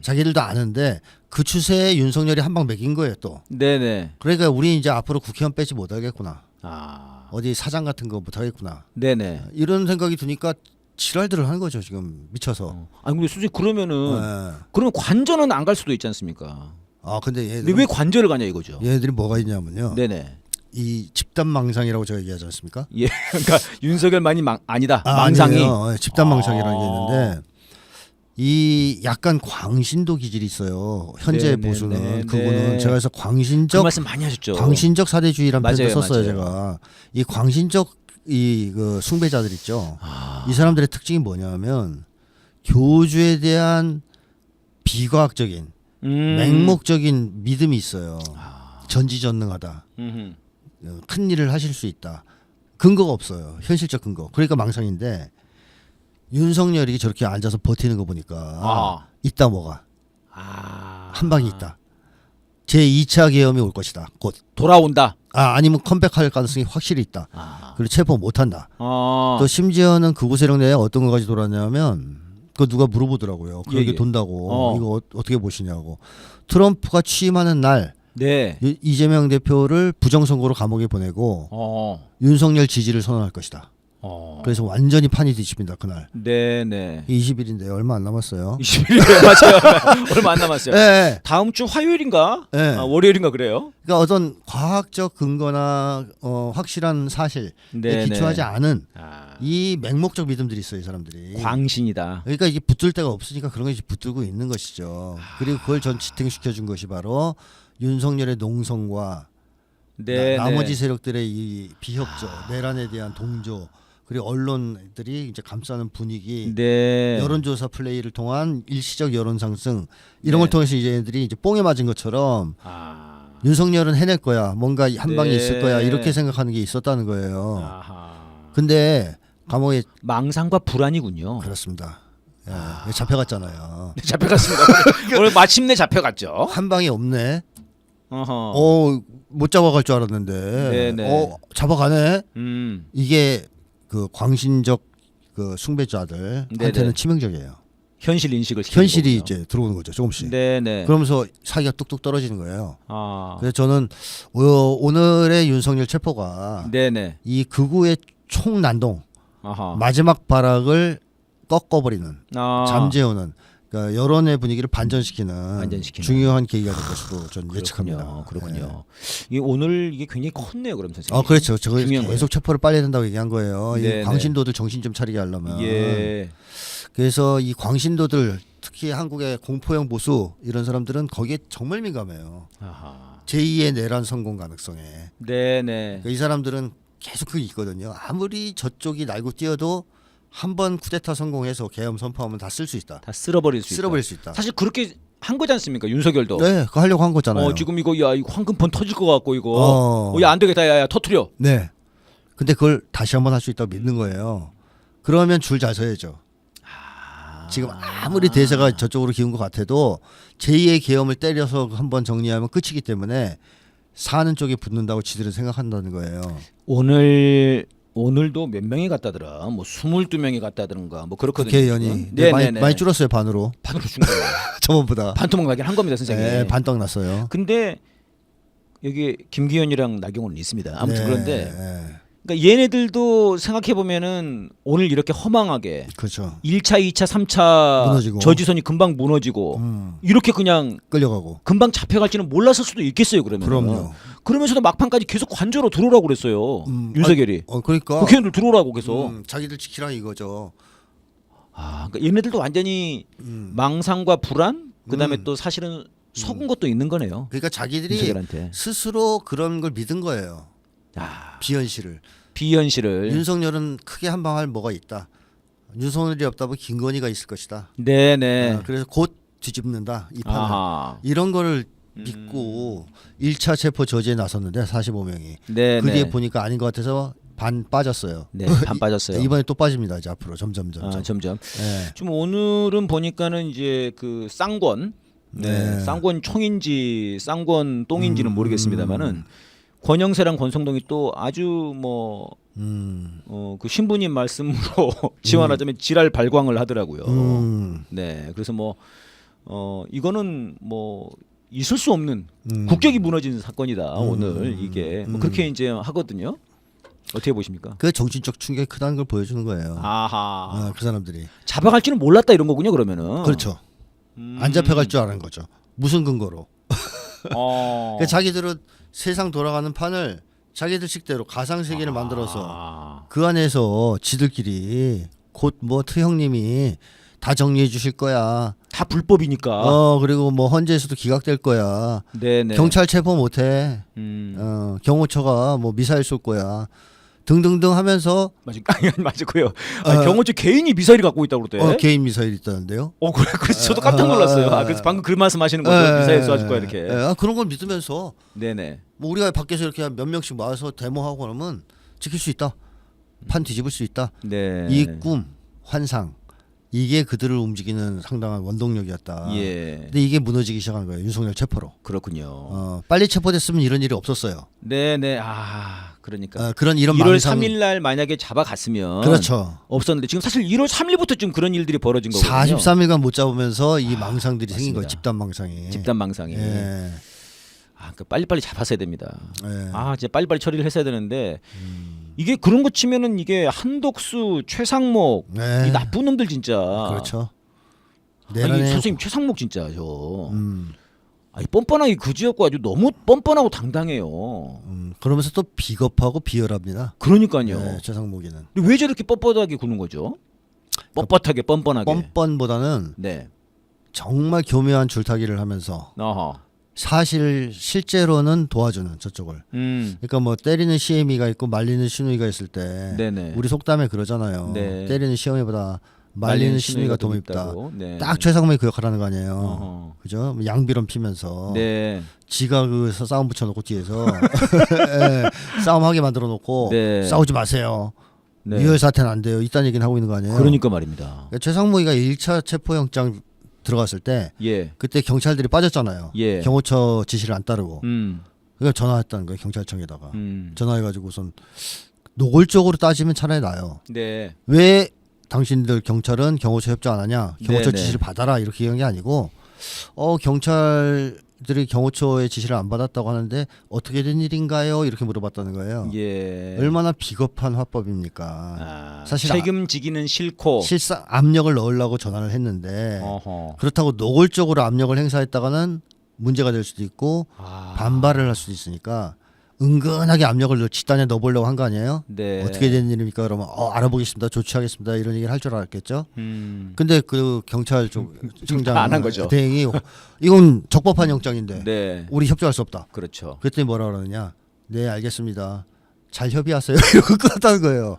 자기들도 아는데 그 추세에 윤석열이 한 방 매긴 거예요 또. 네네. 그러니까 우리 이제 앞으로 국회의원 빼지 못하겠구나. 아. 어디 사장 같은 거 못하겠구나. 네네. 이런 생각이 드니까 지랄들을 하는 거죠 지금 미쳐서. 아니 근데 솔직히 그러면은 네. 그러면 관전은 안 갈 수도 있지 않습니까? 아 근데 근데 왜 관절을 가냐 이거죠. 얘네들이 뭐가 있냐면요. 네네. 이 집단망상이라고 제가 얘기하지 않습니까? 예, 그러니까 윤석열만이 아니다. 망상이. 아니에요. 집단망상이라는 게 있는데 이 약간 광신도 기질이 있어요. 현재 네네네. 보수는 그거는 네. 제가 그래서 그 광신적 말씀 많이 하셨죠. 광신적 사대주의라는 맞아요, 표현을 썼어요. 맞아요. 제가 이 광신적 이 그 숭배자들 있죠. 이 사람들의 특징이 뭐냐면 교주에 대한 비과학적인 맹목적인 믿음이 있어요. 전지전능하다. 큰 일을 하실 수 있다. 근거가 없어요. 현실적 근거. 그러니까 망상인데 윤석열이 저렇게 앉아서 버티는 거 보니까 있다 뭐가. 한 방이 있다. 제 2차 계엄이 올 것이다. 곧. 돌아온다. 아니면 컴백할 가능성이 확실히 있다. 그리고 체포 못한다. 아. 또 심지어는 극우 세력 내에 어떤 것까지 돌았냐면 그거 누가 물어보더라고요. 그렇게 예. 돈다고 이거 어떻게 보시냐고. 트럼프가 취임하는 날 네. 이재명 대표를 부정선거로 감옥에 보내고 윤석열 지지를 선언할 것이다. 그래서 완전히 판이 뒤집힌다 그날. 네네. 20일인데 얼마 안 남았어요. 20일 맞아요. 얼마 안 남았어요. 네. 다음 주 화요일인가? 네. 월요일인가 그래요? 그러니까 어떤 과학적 근거나 확실한 사실에 기초하지 않은 이 맹목적 믿음들이 있어요, 이 사람들이. 광신이다. 그러니까 이게 붙들 데가 없으니까 그런 것이 붙들고 있는 것이죠. 그리고 그걸 전 지탱시켜 준 것이 바로 윤석열의 농성과 나머지 세력들의 이 비협조, 내란에 대한 동조, 그리고 언론들이 이제 감싸는 분위기, 여론조사 플레이를 통한 일시적 여론 상승 이런 걸 통해서 이제 얘들이 이제 뽕에 맞은 것처럼 윤석열은 해낼 거야, 뭔가 한 방이 있을 거야 이렇게 생각하는 게 있었다는 거예요. 근데 감옥에 망상과 불안이군요. 그렇습니다. 잡혀갔잖아요. 잡혀갔습니다. 오늘 마침내 잡혀갔죠. 한 방이 없네. 못 잡아갈 줄 알았는데, 잡아가네. 이게 그 광신적 그 숭배자들한테는 치명적이에요. 현실 인식을 시키는 현실이 거군요. 이제 들어오는 거죠, 조금씩. 네네. 그러면서 사기가 뚝뚝 떨어지는 거예요. 그래서 저는 오늘의 윤석열 체포가 이 극우의 총난동, 마지막 발악을 꺾어버리는, 잠재우는. 그러니까 여론의 분위기를 반전시키는 중요한 계기가 될 것으로 저는 예측합니다. 그렇군요. 이게 오늘 이게 굉장히 컸네요, 그럼 선생님. 그렇죠. 저거 계속 체포를 빨리 해야 된다고 얘기한 거예요. 이 광신도들 정신 좀 차리게 하려면. 그래서 이 광신도들 특히 한국의 공포형 보수 이런 사람들은 거기에 정말 민감해요. 제2의 내란 성공 가능성에. 그러니까 이 사람들은 계속 그게 있거든요. 아무리 저쪽이 날고 뛰어도 한번 쿠데타 성공해서 계엄 선포하면 다 쓸 수 있다. 다 쓸어버릴 수 있다. 사실 그렇게 한 거지 않습니까, 윤석열도? 네, 그거 하려고 한 거잖아요. 지금 이거 이거 황금폰 터질 것 같고 이거. 야, 안 되겠다, 야, 터트려. 네. 근데 그걸 다시 한번 할 수 있다고 믿는 거예요. 그러면 줄 잘 서야죠. 지금 아무리 대세가 저쪽으로 기운 것 같아도 제2의 계엄을 때려서 한번 정리하면 끝이기 때문에 사는 쪽에 붙는다고 지들은 생각한다는 거예요. 오늘도 몇 명이 갔다더라. 뭐 22명이 갔다든가 뭐 그렇거든요. 국회의원이 많이 줄었어요. 반으로 준 거예요. 저번보다 반토막 나긴 한 겁니다, 선생님. 네, 반떡 났어요. 근데 여기 김기현이랑 나경원은 있습니다. 아무튼 네, 그런데 네. 그러니까 얘네들도 생각해 보면은 오늘 이렇게 허망하게 그렇죠. 1차, 2차, 3차 무너지고. 저지선이 금방 무너지고 이렇게 그냥 끌려가고 금방 잡혀갈지는 몰랐을 수도 있겠어요. 그러면. 그럼요. 그러면서도 막판까지 계속 관저로 들어오라고 그랬어요. 윤석열이. 그러니까 국회의원들 들어오라고 계속. 자기들 지키라 이거죠. 그러니까 얘네들도 완전히 망상과 불안, 그다음에 또 사실은 속은 것도 있는 거네요. 그러니까 자기들이 윤석열한테. 스스로 그런 걸 믿은 거예요. 비현실을. 윤석열은 크게 한 방 할 뭐가 있다. 윤석열이 없다면 김건희가 있을 것이다. 네네. 그래서 곧 뒤집는다 이 판을. 이런 거를 믿고 1차 체포 저지에 나섰는데 45명이. 네네. 그게 보니까 아닌 것 같아서 반 빠졌어요. 네, 반 빠졌어요. 이번에 또 빠집니다. 이제 앞으로 점점. 네. 좀 오늘은 보니까는 이제 그 쌍권, 쌍권 총인지 쌍권 똥인지는 모르겠습니다만은. 권영세랑 권성동이 또 아주 뭐 그 신부님 말씀으로 지원하자면 지랄 발광을 하더라고요. 네, 그래서 뭐 이거는 뭐 있을 수 없는 국격이 무너진 사건이다. 오늘 이게 뭐 그렇게 이제 하거든요. 어떻게 보십니까? 그 정신적 충격이 크다는 걸 보여주는 거예요. 그 사람들이 잡아갈지는 몰랐다 이런 거군요. 그러면은 그렇죠. 안 잡혀갈 줄 아는 거죠. 무슨 근거로? 그러니까 자기들은 세상 돌아가는 판을 자기들 식대로 가상 세계를 만들어서 그 안에서 지들끼리 곧 뭐 트형님이 다 정리해 주실 거야. 다 불법이니까. 그리고 뭐 헌재에서도 기각될 거야. 네네. 경찰 체포 못해. 경호처가 뭐 미사일 쏠 거야. 등등등 하면서 맞고요. 경호처 개인이 미사일을 갖고 있다고 그러대. 개인 미사일 있다는데요. 그래. 그래서 저도 깜짝 놀랐어요. 그래서 방금 그 말씀하시는 거죠. 미사일 쏴줄 거야 이렇게. 그런 걸 믿으면서. 네네. 뭐 우리가 밖에서 이렇게 몇 명씩 모아서 데모하고 그러면 지킬 수 있다. 판 뒤집을 수 있다. 네. 이 꿈, 환상 이게 그들을 움직이는 상당한 원동력이었다. 예. 근데 이게 무너지기 시작한 거예요. 윤석열 체포로. 그렇군요. 빨리 체포됐으면 이런 일이 없었어요. 네네. 그러니까 이런 1월 망상... 3일 날 만약에 잡아갔으면 그렇죠. 없었는데 지금 사실 1월 3일부터 좀 그런 일들이 벌어진 거거든요. 43일간 못 잡으면서 이 망상들이 맞습니다. 생긴 거예요. 집단 망상이. 예. 그러니까 빨리빨리 잡았어야 됩니다. 예. 진짜 빨리빨리 처리를 했어야 되는데 이게 그런 거 치면은 이게 한덕수, 최상목 이 나쁜 놈들 진짜. 그렇죠. 선생님 최상목 진짜 뻔뻔하게 그지였고 아주 너무 뻔뻔하고 당당해요. 그러면서 또 비겁하고 비열합니다. 그러니까요. 최상목이는. 왜 저렇게 뻣뻣하게 구는 거죠? 뻣뻣하게 뻔뻔하게. 뻔뻔보다는 정말 교묘한 줄타기를 하면서 사실 실제로는 도와주는 저쪽을. 그러니까 뭐 때리는 시애미가 있고 말리는 시누이가 있을 때 우리 속담에 그러잖아요. 때리는 시어미보다 말리는 시누이가 더 밉다. 딱 최상목이 그 역할하는 거 아니에요. 그죠? 양비론 피면서 지가 그 싸움 붙여놓고 뒤에서 싸움하게 만들어놓고 싸우지 마세요. 유혈 사태는 안 돼요. 이딴 얘기는 하고 있는 거 아니에요. 그러니까 말입니다. 그러니까 최상목이가 1차 체포영장 들어갔을 때 그때 경찰들이 빠졌잖아요. 경호처 지시를 안 따르고. 그러니까 전화했다는 거예요. 경찰청에다가. 전화해가지고 우선 노골적으로 따지면 차라리 나요. 왜 당신들 경찰은 경호처 협조 안 하냐? 경호처 지시를 받아라 이렇게 얘기한 게 아니고 경찰들이 경호처의 지시를 안 받았다고 하는데 어떻게 된 일인가요? 이렇게 물어봤다는 거예요. 얼마나 비겁한 화법입니까? 사실 책임지기는 싫고 실상 압력을 넣으려고 전화를 했는데 그렇다고 노골적으로 압력을 행사했다가는 문제가 될 수도 있고 반발을 할 수도 있으니까 은근하게 압력을 집단에 넣어보려고 한 거 아니에요? 어떻게 된 일입니까? 그러면 알아보겠습니다. 조치하겠습니다. 이런 얘기를 할 줄 알았겠죠. 근데 그 경찰 쪽 청장 안 한 거죠. 대행이 이건 적법한 영장인데 우리 협조할 수 없다. 그렇죠. 그랬더니 뭐라 그러느냐? 네 알겠습니다. 잘 협의하세요. 이러고 끊었다는 거예요.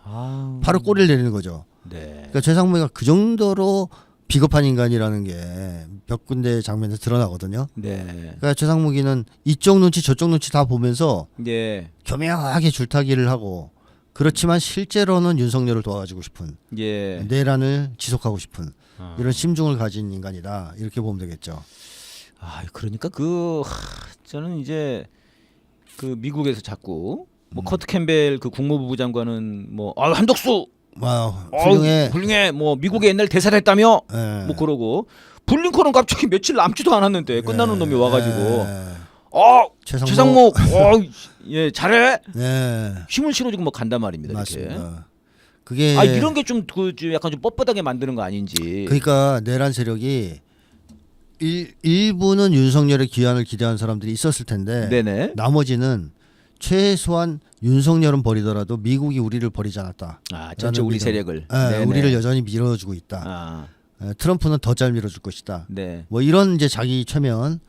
바로 꼬리를 내리는 거죠. 그러니까 최상무가 그 정도로 비겁한 인간이라는 게 몇 군데 장면에서 드러나거든요. 그러니까 최상무기는 이쪽 눈치 저쪽 눈치 다 보면서 교묘하게 줄타기를 하고 그렇지만 실제로는 윤석열을 도와주고 싶은 내란을 지속하고 싶은 이런 심중을 가진 인간이다. 이렇게 보면 되겠죠. 그러니까 저는 이제 그 미국에서 자꾸 뭐 커트 캠벨 그 국무부 장관은 뭐 한덕수 훌륭해 뭐 미국의 옛날 대사를 했다며 뭐 그러고 블링컨은 갑자기 며칠 남지도 않았는데 끝나는 놈이 와가지고 최상목 예 잘해 힘을 실어주고 뭐 간단 말입니다. 맞습니다. 이렇게. 그게 이런 게 좀 그 약간 좀 뻣뻣하게 만드는 거 아닌지. 그러니까 내란 세력이 일부는 윤석열의 귀환을 기대하는 사람들이 있었을 텐데 네네. 나머지는 최소한 윤석열은 버리더라도 미국이 우리를 버리지 않았다. 전체 우리 세력을. 우리를 여전히 밀어주고 있다. 트럼프는 더 잘 밀어줄 것이다. 네. 뭐 이런 이제 자기 최면,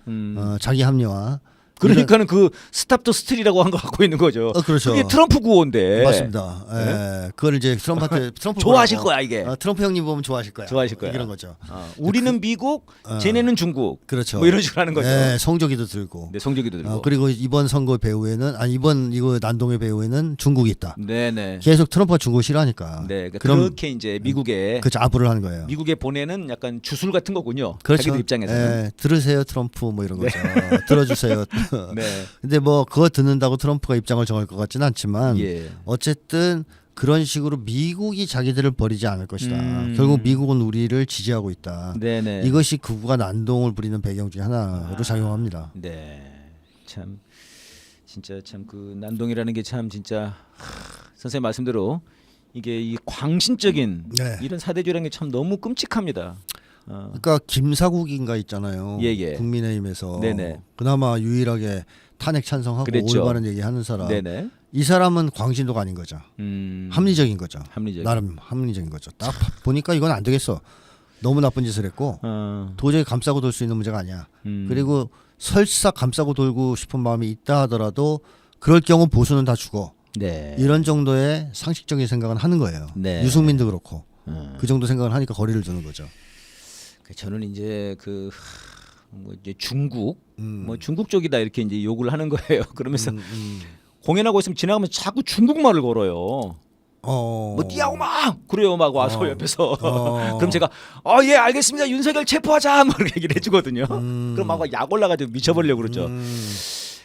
자기 합리화. 그러니까는 그 스탑 더 스틸이라고 한 거 갖고 있는 거죠. 그렇죠. 그게 트럼프 구호인데. 맞습니다. 그걸 이제 트럼프한테 좋아하실 거야 이게. 트럼프 형님 보면 좋아하실 거야. 좋아하실 거야. 이런 거죠. 우리는 미국, 쟤네는 중국. 그렇죠. 뭐 이런 식으로 하는 거죠. 성조기도 들고. 네, 성조기도 들고. 그리고 이번 선거 배후에는 이번 이거 난동의 배후에는 중국이 있다. 네네. 계속 트럼프가 중국 싫어하니까. 네, 그렇게 이제 미국에 그 아부를 하는 거예요. 미국에 보내는 약간 주술 같은 거군요. 그렇죠. 자기들 입장에서는. 들으세요 트럼프 뭐 이런 거죠. 들어주세요. 네. 근데 뭐 그거 듣는다고 트럼프가 입장을 정할 것 같지는 않지만 어쨌든 그런 식으로 미국이 자기들을 버리지 않을 것이다. 결국 미국은 우리를 지지하고 있다. 네네. 이것이 극우가 난동을 부리는 배경 중에 하나로 작용합니다. 네, 참 진짜 참 그 난동이라는 게 참 진짜 선생님 말씀대로 이게 이 광신적인 이런 사대주의라는 게 참 너무 끔찍합니다. 그러니까 김사국인가 있잖아요. 국민의힘에서 그나마 유일하게 탄핵 찬성하고 그랬죠. 올바른 얘기하는 사람. 이 사람은 광신도가 아닌 거죠. 합리적인 거죠. 나름 합리적인 거죠. 딱 보니까 이건 안 되겠어. 너무 나쁜 짓을 했고 도저히 감싸고 돌 수 있는 문제가 아니야. 그리고 설사 감싸고 돌고 싶은 마음이 있다 하더라도 그럴 경우 보수는 다 죽어. 이런 정도의 상식적인 생각은 하는 거예요. 유승민도 그렇고 그 정도 생각을 하니까 거리를 두는 거죠. 저는 이제 뭐 이제 중국 뭐 중국 쪽이다 이렇게 이제 욕을 하는 거예요. 그러면서 공연하고 있으면 지나가면서 자꾸 중국말을 걸어요. 뭐 띠아오마 그래요 막 와서 옆에서 그럼 제가 예 알겠습니다 윤석열 체포하자 막 이렇게 얘기를 해주거든요. 그럼 막 약 올라가지고 미쳐버리려고 그러죠.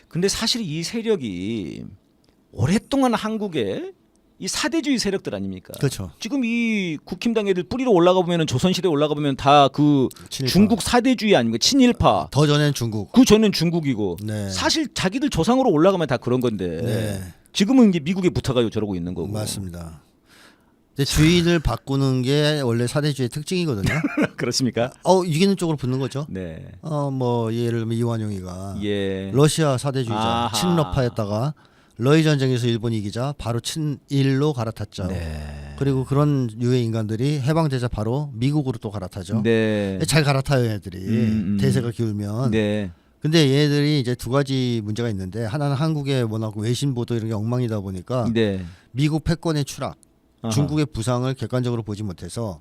근데 사실 이 세력이 오랫동안 한국에 이 사대주의 세력들 아닙니까? 그렇죠. 지금 이 국힘당 애들 뿌리로 올라가 보면은 조선시대 올라가 보면 다 그 중국 사대주의 아닙니까? 친일파. 더 전엔 중국. 그 전엔 중국이고. 사실 자기들 조상으로 올라가면 다 그런 건데. 지금은 이제 미국에 붙어가지고 저러고 있는 거고. 맞습니다. 근데 주인을 바꾸는 게 원래 사대주의 특징이거든요. 그렇습니까? 이기는 쪽으로 붙는 거죠. 뭐 예를 들면 이완용이가 러시아 사대주의자 친러파였다가 러일 전쟁에서 일본이 이기자 바로 친일로 갈아탔죠. 그리고 그런 유해 인간들이 해방되자 바로 미국으로 또 갈아타죠. 잘 갈아타요 애들이. 대세가 기울면. 근데 얘들이 이제 두 가지 문제가 있는데 하나는 한국의 워낙 외신 보도 이런 게 엉망이다 보니까 미국 패권의 추락, 중국의 부상을 객관적으로 보지 못해서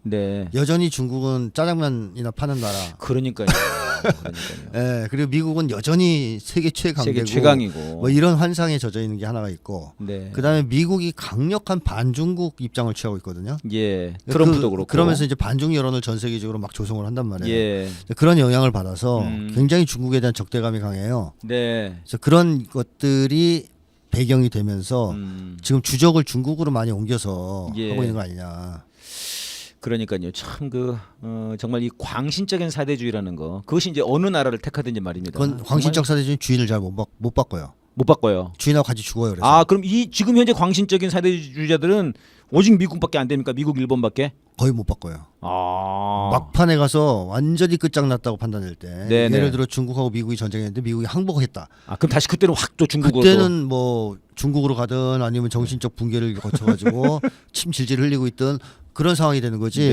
여전히 중국은 짜장면이나 파는 나라. 그러니까요. 그리고 미국은 여전히 세계 최강이고 뭐 이런 환상에 젖어 있는 게 하나가 있고 그다음에 미국이 강력한 반중국 입장을 취하고 있거든요. 트럼프도 그렇고 그러면서 이제 반중 여론을 전 세계적으로 막 조성을 한단 말이에요. 그런 영향을 받아서 굉장히 중국에 대한 적대감이 강해요. 그래서 그런 것들이 배경이 되면서 지금 주적을 중국으로 많이 옮겨서 하고 있는 거 아니냐. 그러니까요. 참 정말 이 광신적인 사대주의라는 거 그것이 이제 어느 나라를 택하든지 말입니다. 그건 광신적 사대주의 주인을 잘 못 바꿔요. 못 바꿔요. 주인하고 같이 죽어요. 그래서. 그럼 이 지금 현재 광신적인 사대주의자들은 오직 미국밖에 안 됩니까? 미국, 일본밖에? 거의 못 바꿔요. 막판에 가서 완전히 끝장났다고 판단될 때 예를 들어 중국하고 미국이 전쟁했는데 미국이 항복했다. 그럼 다시 그때는 확 또 중국으로 그때는 뭐 중국으로 가든 아니면 정신적 붕괴를 거쳐가지고 침 질질 흘리고 있던 그런 상황이 되는 거지.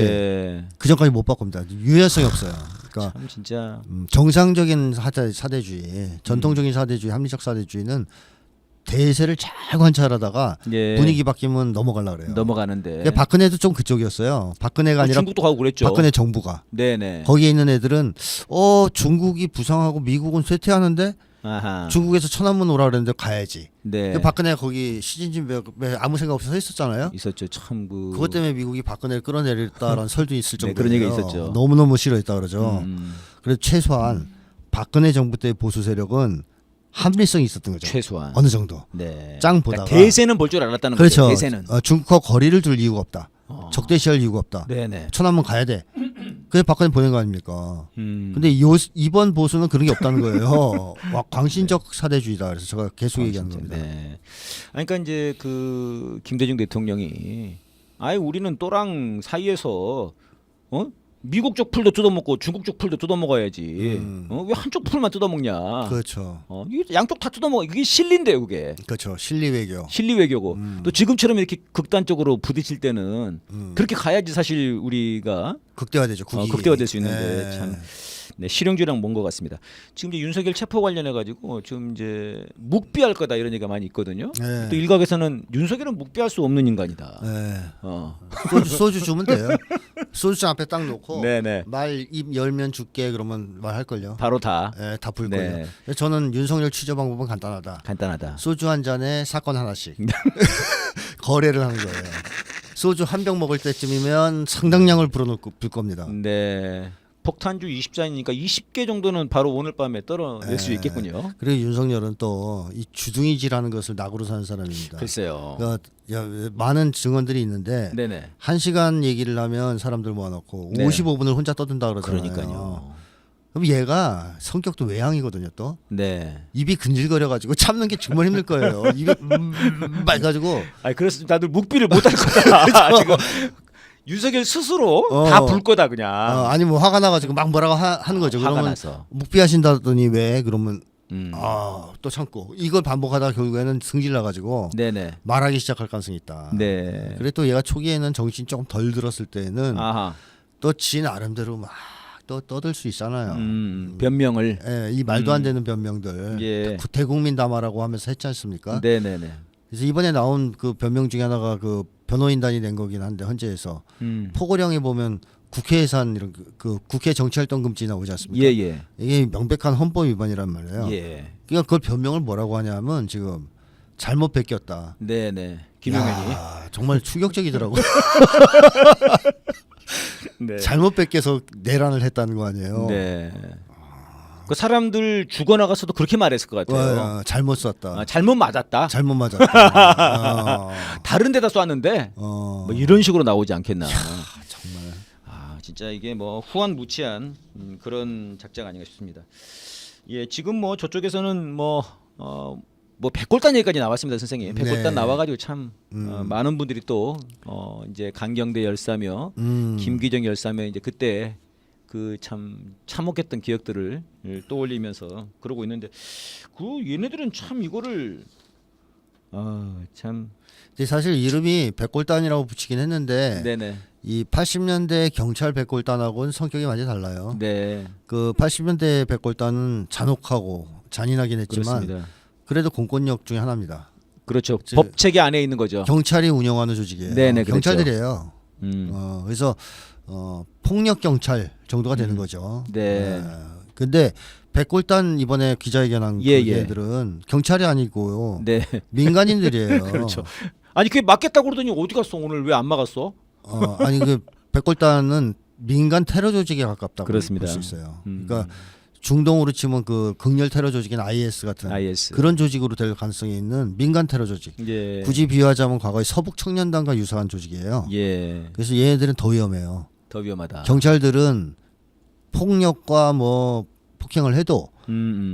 그 전까지 못 바꿉니다. 유연성이 없어요. 그러니까 참 진짜 정상적인 사대주의, 전통적인 사대주의, 합리적 사대주의는 대세를 잘 관찰하다가 분위기 바뀌면 넘어가려고 그래요. 넘어가는데. 박근혜도 좀 그쪽이었어요. 박근혜가 아니라 중국도 가고 그랬죠. 박근혜 정부가. 거기에 있는 애들은 중국이 부상하고 미국은 쇠퇴하는데 중국에서 천안문 오라 그랬는데 가야지. 박근혜가 거기 시진핑 아무 생각 없이 서 있었잖아요. 있었죠. 참 그것 때문에 미국이 박근혜를 끌어내렸다라는 설도 있을 정도예요. 그런 얘기가 있었죠. 너무너무 싫어했다 그러죠. 그래서 최소한 박근혜 정부 때 보수 세력은 합리성이 있었던 거죠. 최소한 어느 정도. 네. 짱 보다가 그러니까 대세는 볼 줄 알았다는 그렇죠. 거죠. 대세는. 중국과 거리를 둘 이유가 없다. 적대시할 이유가 없다. 네네. 천안문 가야 돼. 그래서 박근혜 보낸 거 아닙니까? 근데 이번 보수는 그런 게 없다는 거예요. 광신적 사대주의다. 그래서 제가 계속 얘기하는 겁니다. 네. 그러니까 이제 그 김대중 대통령이 아예 우리는 또랑 사이에서 미국 쪽 풀도 뜯어먹고 중국 쪽 풀도 뜯어먹어야지. 왜 한쪽 풀만 뜯어먹냐. 그렇죠. 이게 양쪽 다 뜯어먹어. 이게 실리인데요, 그게. 그렇죠. 실리 외교. 실리 외교고. 또 지금처럼 이렇게 극단적으로 부딪힐 때는 그렇게 가야지 사실 우리가 극대화되죠. 국익이. 극대화될 수 있는데 참 네, 실용주의랑 먼 것 같습니다. 지금 이제 윤석열 체포 관련해 가지고 지금 이제 묵비할 거다 이런 얘기가 많이 있거든요. 네. 또 일각에서는 윤석열은 묵비할 수 없는 인간이다. 네. 소주 주면 돼요. 소주잔 앞에 딱 놓고 네네. 말 입 열면 줄게 그러면 말할 걸요. 바로 다. 네, 다 불 네. 거예요. 저는 윤석열 취재 방법은 간단하다. 간단하다. 소주 한 잔에 사건 하나씩 거래를 하는 거예요. 소주 한 병 먹을 때쯤이면 상당량을 불어넣고 불 겁니다. 네. 폭탄주 20잔이니까 20개 정도는 바로 오늘 밤에 떨어낼 수 있겠군요. 그리고 윤석열은 또 이 주둥이질하는 것을 낙으로 사는 사람입니다. 글쎄요. 그러니까 많은 증언들이 있는데 네네. 1시간 얘기를 하면 사람들 모아놓고 네. 55분을 혼자 떠든다 그러잖아요. 그러니까요. 그럼 얘가 성격도 외향이거든요. 또 네. 입이 근질거려가지고 참는 게 정말 힘들 거예요. 입이 맑아지고. 아니 그래서 다들 묵비를 못할 거다. 지금 윤석열 스스로 다 불 거다 그냥. 아니 뭐 화가 나가지고 막 뭐라고 하는 거죠. 화가 그러면 나서. 묵비하신다더니 왜 그러면 또 참고 이걸 반복하다가 결국에는 승질 나가지고 네네. 말하기 시작할 가능성이 있다. 네. 그래 또 얘가 초기에는 정신 조금 덜 들었을 때는 아하. 또 지 나름대로 막 또 떠들 수 있잖아요. 변명을. 예, 이 말도 안 되는 변명들 예. 대국민 담화라고 하면서 했지 않습니까? 네네네. 그래서 이번에 나온 그 변명 중에 하나가 그 변호인단이 낸 거긴 한데 헌재에서 포고령에 보면 국회 예산 이런 그 국회 정치활동 금지 나오지 않습니까? 예예. 이게 명백한 헌법 위반이란 말이에요. 예. 그러니까 그걸 변명을 뭐라고 하냐면 지금 잘못 베꼈다. 네네. 김용현이. 정말 충격적이더라고요. 네. 잘못 뺏겨서 내란을 했다는 거 아니에요. 네. 그 사람들 죽어나가서도 그렇게 말했을 것 같아요. 잘못 쐈다. 잘못 맞았다. 잘못 맞았다. 다른 데다 쐈는데 뭐 이런 식으로 나오지 않겠나. 정말. 진짜 이게 뭐 후한무치한 그런 작작 아닌가 싶습니다. 예, 지금 뭐 저쪽에서는 뭐 백골단 얘기까지 나왔습니다, 선생님. 백골단 네. 나와가지고 참 많은 분들이 또 이제 강경대 열사며 김기정 열사며 이제 그때 그 참 참혹했던 기억들을 떠올리면서 그러고 있는데 그 얘네들은 참 이거를 참 사실 이름이 백골단이라고 붙이긴 했는데 네네. 이 80년대 경찰 백골단하고는 성격이 많이 달라요. 네. 그 80년대 백골단은 잔혹하고 잔인하긴 했지만 그렇습니다. 그래도 공권력 중에 하나입니다. 그렇죠. 법 체계 안에 있는 거죠. 경찰이 운영하는 조직이에요. 네네, 경찰들이에요. 그래서 폭력 경찰 정도가 되는 거죠. 네. 근데 백골단 이번에 기자회견한 그 애들은 경찰이 아니고요. 네. 민간인들이에요. 그렇죠. 아니 그게 맞겠다고 그러더니 어디 갔어? 오늘 왜 안 막았어? 아니 그 백골단은 민간 테러 조직에 가깝다고 볼 수 그렇습니다. 있어요. 그러니까 중동으로 치면 그 극렬 테러 조직인 IS 같은 그런 조직으로 될 가능성이 있는 민간 테러 조직. 예. 굳이 비유하자면 과거의 서북 청년단과 유사한 조직이에요. 예. 그래서 얘네들은 더 위험해요. 더 위험하다. 경찰들은 폭력과 뭐 폭행을 해도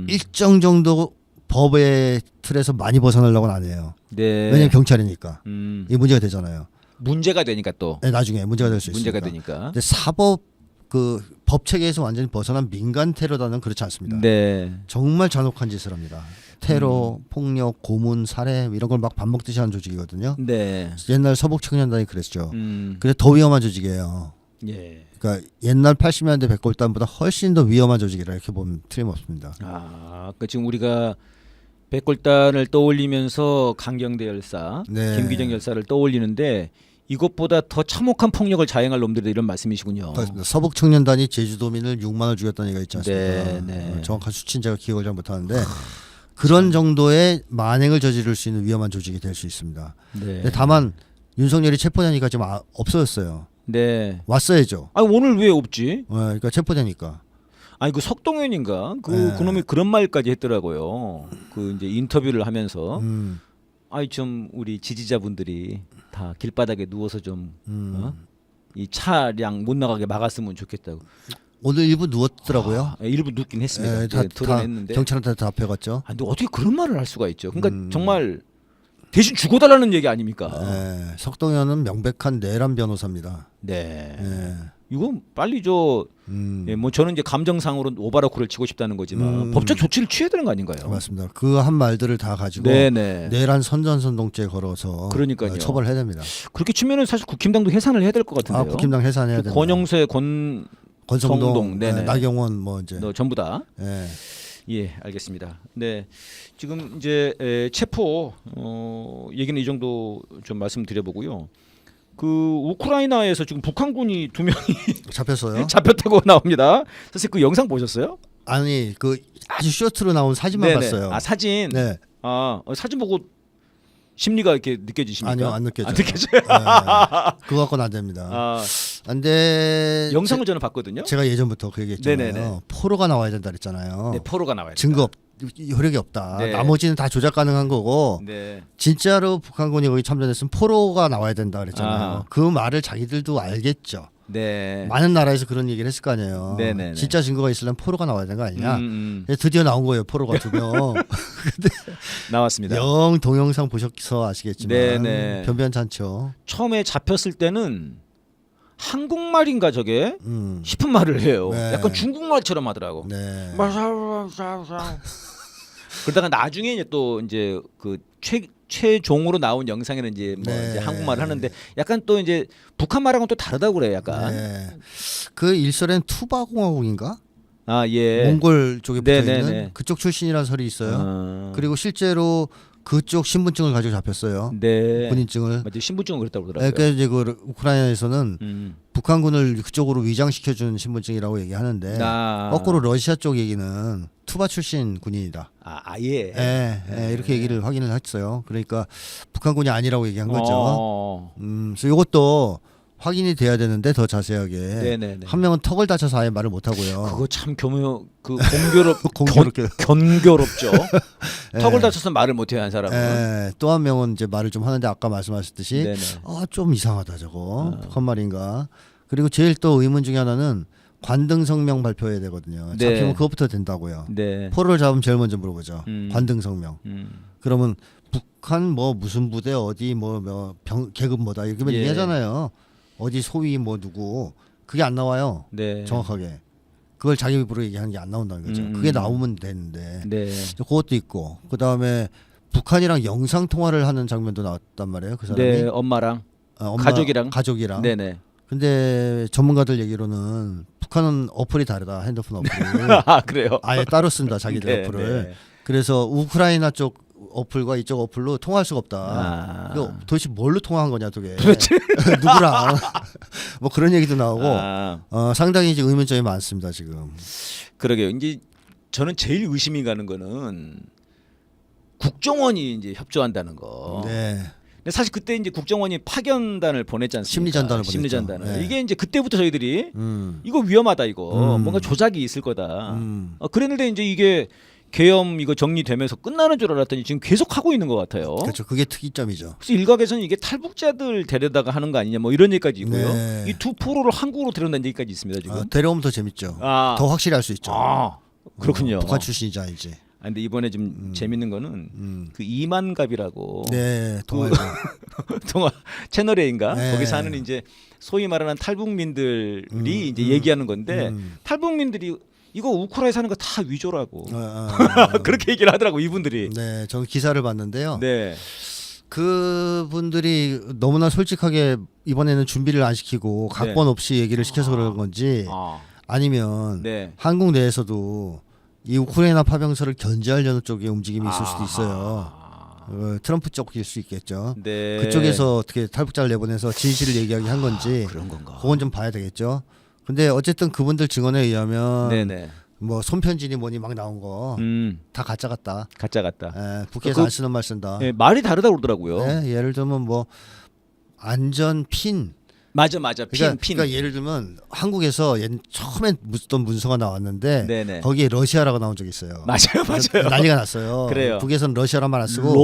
일정 정도 법의 틀에서 많이 벗어나려고는 안 해요. 네. 왜냐하면 경찰이니까. 이게 문제가 되잖아요. 문제가 되니까 또. 네, 나중에 문제가 될 수 있으니까. 문제가 되니까. 근데 사법 그 법 체계에서 완전히 벗어난 민간 테러단은 그렇지 않습니다. 네. 정말 잔혹한 짓을 합니다. 테러, 폭력, 고문, 살해 이런 걸 막 밥 먹듯이 하는 조직이거든요. 네. 옛날 서북 청년단이 그랬죠. 그래서 더 위험한 조직이에요. 예. 그러니까 옛날 80년대 백골단보다 훨씬 더 위험한 조직이라 이렇게 보면 틀림없습니다. 그 지금 우리가 백골단을 떠올리면서 강경대 열사, 네. 김기정 열사를 떠올리는데 이것보다 더 참혹한 폭력을 자행할 놈들이다 이런 말씀이시군요. 그렇습니다. 서북 청년단이 제주도민을 6만을 죽였다는 얘기가 있지 않습니까? 네. 정확한 수치는 제가 기억을 잘 못하는데 그런 정도의 만행을 저지를 수 있는 위험한 조직이 될 수 있습니다. 네. 근데 다만 윤석열이 체포되니까 지금 없어졌어요. 네. 왔어야죠. 오늘 왜 없지? 그러니까 체포되니까. 그 석동현인가? 그놈이 그런 말까지 했더라고요. 그 이제 인터뷰를 하면서 아이 좀 우리 지지자분들이 다 길바닥에 누워서 좀 이 차량 못 나가게 막았으면 좋겠다고. 오늘 일부 누웠더라고요. 일부 눕긴 했습니다. 다 드러냈는데 경찰한테 다 앞에갔죠. 근데 어떻게 그런 말을 할 수가 있죠? 그러니까 정말 대신 죽어달라는 얘기 아닙니까? 석동현은 명백한 내란 변호사입니다. 네. 이거 빨리 뭐 저는 이제 감정상으로 오바라쿠를 치고 싶다는 거지만 법적 조치를 취해야 되는 거 아닌가요? 맞습니다. 그 한 말들을 다 가지고 내란 선전선동죄 걸어서 그러니까요. 처벌해야 됩니다. 그렇게 치면은 사실 국힘당도 해산을 해야 될 것 같은데요. 국힘당 해산해야 됩니다. 권영세, 권성동, 나경원 뭐 이제 전부 다. 예, 알겠습니다. 네, 지금 이제 체포 얘기는 이 정도 좀 말씀드려보고요. 그 우크라이나에서 지금 북한군이 2명이 잡혔어요. 잡혔다고 나옵니다. 사실 그 영상 보셨어요? 아니 그 아주 쇼트로 나온 사진만 봤어요. 사진. 네. 사진 보고 심리가 이렇게 느껴지십니까? 아니요, 안 느껴져요. 안 느껴져요. 그거 갖고는 안 됩니다. 근데 영상을 저는 봤거든요. 제가 예전부터 그 얘기했잖아요. 포로가 나와야 된다 그랬잖아요. 네, 포로가 나와야 된다. 증거 효력이 없다. 나머지는 다 조작 가능한 거고 진짜로 북한군이 거기 참전했으면 포로가 나와야 된다 그랬잖아요. 그 말을 자기들도 알겠죠. 많은 나라에서 그런 얘기를 했을 거 아니에요. 진짜 증거가 있으려면 포로가 나와야 되는 거 아니냐. 드디어 나온 거예요. 포로가 2명. 근데 나왔습니다. 영 동영상 보셔서 아시겠지만 변변찮죠. 처음에 잡혔을 때는 한국말인가 저게 싶은 말을 해요. 약간 중국말처럼 하더라고. 그러다가 나중에 이제 그 최종으로 나온 영상에는 이제 뭐 이제 한국말을 하는데 약간 또 이제 북한 말하고는 또 다르다고 그래요. 약간. 그 일설엔 투바공화국인가? 예. 몽골 쪽에 붙어 있는 그쪽 출신이라는 설이 있어요. 그리고 실제로 그쪽 신분증을 가지고 잡혔어요. 군인증을. 맞아요. 신분증을 그랬다고 그러더라고요. 그러니까 이제 그 우크라이나에서는 북한군을 그쪽으로 위장시켜 준 신분증이라고 얘기하는데 거꾸로 러시아 쪽 얘기는 투바 출신 군인이다. 이렇게 얘기를 확인을 했어요. 그러니까 북한군이 아니라고 얘기한 거죠. 그래서 이것도 확인이 돼야 되는데 더 자세하게. 한 명은 턱을 다쳐서 아예 말을 못 하고요. 그거 참 견교롭죠. 턱을 다쳐서 말을 못 해야 한 사람은. 또 한 명은 이제 말을 좀 하는데 아까 말씀하셨듯이 좀 이상하다 저거 북한 말인가. 그리고 제일 또 의문 중에 하나는 관등 성명 발표해야 되거든요. 잡히면 그것부터 된다고요. 포로를 잡으면 제일 먼저 물어보죠. 관등 성명. 그러면 북한 뭐 무슨 부대 어디 뭐 계급 뭐다 이렇게 얘기하잖아요. 어디 소위 뭐 누구 그게 안 나와요. 정확하게 그걸 자기 입으로 얘기하는 게 안 나온다는 거죠. 그게 나오면 되는데 그것도 있고 그 다음에 북한이랑 영상 통화를 하는 장면도 나왔단 말이에요. 그 사람이 엄마랑 가족이랑. 근데 전문가들 얘기로는 북한은 어플이 다르다. 핸드폰 어플이. 그래요? 아예 따로 쓴다 자기들 어플을. 그래서 우크라이나 쪽 어플과 이쪽 어플로 통화할 수가 없다. 이거 도대체 뭘로 통화한 거냐 도대체 누구랑 뭐 그런 얘기도 나오고 상당히 이제 의문점이 많습니다 지금. 그러게요. 이제 저는 제일 의심이 가는 거는 국정원이 이제 협조한다는 거. 근데 사실 그때 이제 국정원이 파견단을 보냈지 않습니까? 심리전단을. 이게 이제 그때부터 저희들이 이거 위험하다 이거 뭔가 조작이 있을 거다. 그랬는데 이제 이게 계엄 이거 정리되면서 끝나는 줄 알았더니 지금 계속 하고 있는 것 같아요. 그렇죠. 그게 특이점이죠. 그래서 일각에서는 이게 탈북자들 데려다가 하는 거 아니냐 뭐 이런 얘기까지 있고요. 이 두 포로를 한국으로 데려온다는 얘기까지 있습니다 지금. 데려오면 더 재밌죠. 더 확실히 알 수 있죠. 그렇군요. 북한 출신이지 아니지. 근데 이번에 좀 재밌는 거는 그 이만갑이라고 동아 채널 A인가 거기서 하는 이제 소위 말하는 탈북민들이 이제 얘기하는 건데 탈북민들이 이거 우크라이나에 사는 거 다 위조라고 그렇게 얘기를 하더라고 이분들이. 저는 기사를 봤는데요. 그분들이 너무나 솔직하게 이번에는 준비를 안 시키고 각본 없이 얘기를 시켜서 그런 건지 아니면 한국 내에서도 이 우크라이나 파병설을 견제하려는 쪽의 움직임이 있을 수도 있어요. 트럼프 쪽일 수 있겠죠. 그쪽에서 어떻게 탈북자를 내보내서 진실을 얘기하게 한 건지 그런 건가? 그건 좀 봐야 되겠죠. 근데 어쨌든 그분들 증언에 의하면 뭐 손편지니 뭐니 막 나온 거 다 가짜 같다. 국회에서 안 쓰는 말 쓴다. 말이 다르다고 그러더라고요. 예를 들면 뭐 안전 핀 맞아. 그러니까 예를 들면 한국에서 처음에 어떤 문서가 나왔는데 네네. 거기에 러시아라고 나온 적이 있어요. 맞아요. 난리가 났어요. 그래요. 북에서는 러시아란 말 안 쓰고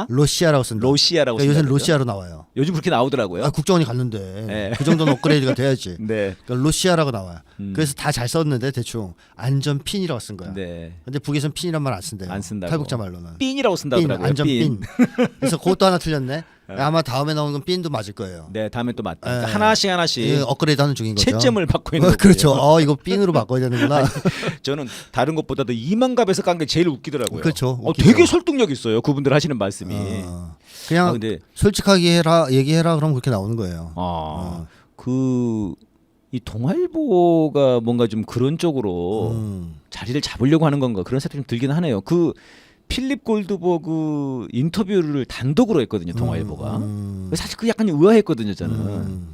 로시아라고 쓴다. 로시아라고 그러니까 요새 쓴다고요? 로시아로 나와요. 요즘 그렇게 나오더라고요. 국정원이 갔는데 네. 그 정도는 업그레이드가 돼야지. 네. 그러니까 로시아라고 나와요. 그래서 다 잘 썼는데 대충 안전핀이라고 쓴 거야. 네. 근데 북에서는 핀이란 말 안 쓴대요. 안 쓴다고. 탈북자 말로는. 삔이라고 쓴다더라고요. 안전핀. 그래서 그것도 하나 틀렸네. 아마 다음에 나오는 건 핀도 맞을 거예요. 네, 다음에 또 맞다. 네. 그러니까 하나씩 업그레이드하는 중인 거죠. 채점을 받고 있는 거예요. 그렇죠. 이거 핀으로 바꿔야 되는구나. 저는 다른 것보다도 이만갑에서 깐 게 제일 웃기더라고요. 그렇죠. 되게 설득력 있어요. 그분들 하시는 말씀이. 그냥 근데 솔직하게 얘기해라 그럼 그렇게 나오는 거예요. 이 동아일보가 뭔가 좀 그런 쪽으로 자리를 잡으려고 하는 건가 그런 생각이 좀 들긴 하네요. 그 필립 골드버그 인터뷰를 단독으로 했거든요. 동아일보가. 사실 그 약간 의아했거든요. 저는.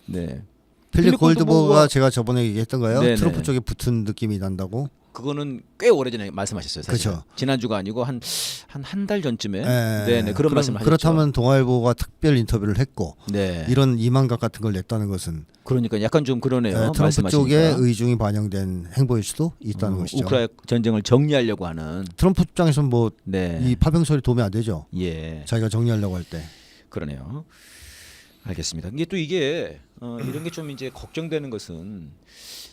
네. 필립 골드버그가 제가 저번에 얘기했던가요? 네네. 트럼프 쪽에 붙은 느낌이 난다고? 그거는 꽤 오래전에 말씀하셨어요. 사실. 그렇죠. 지난주가 아니고 한 달 전쯤에. 네네. 그런 말씀을 하셨죠. 그렇다면 동아일보가 특별 인터뷰를 했고 네. 이런 이만각 같은 걸 냈다는 것은 그러니까 약간 좀 그러네요. 트럼프 쪽의 의중이 반영된 행보일 수도 있다는 것이죠. 우크라이나 전쟁을 정리하려고 하는 트럼프 입장에서는 뭐 이 네. 파병설이 도움이 안 되죠. 예. 자기가 정리하려고 할 때. 그러네요. 알겠습니다. 이게 이런 게 좀 이제 걱정되는 것은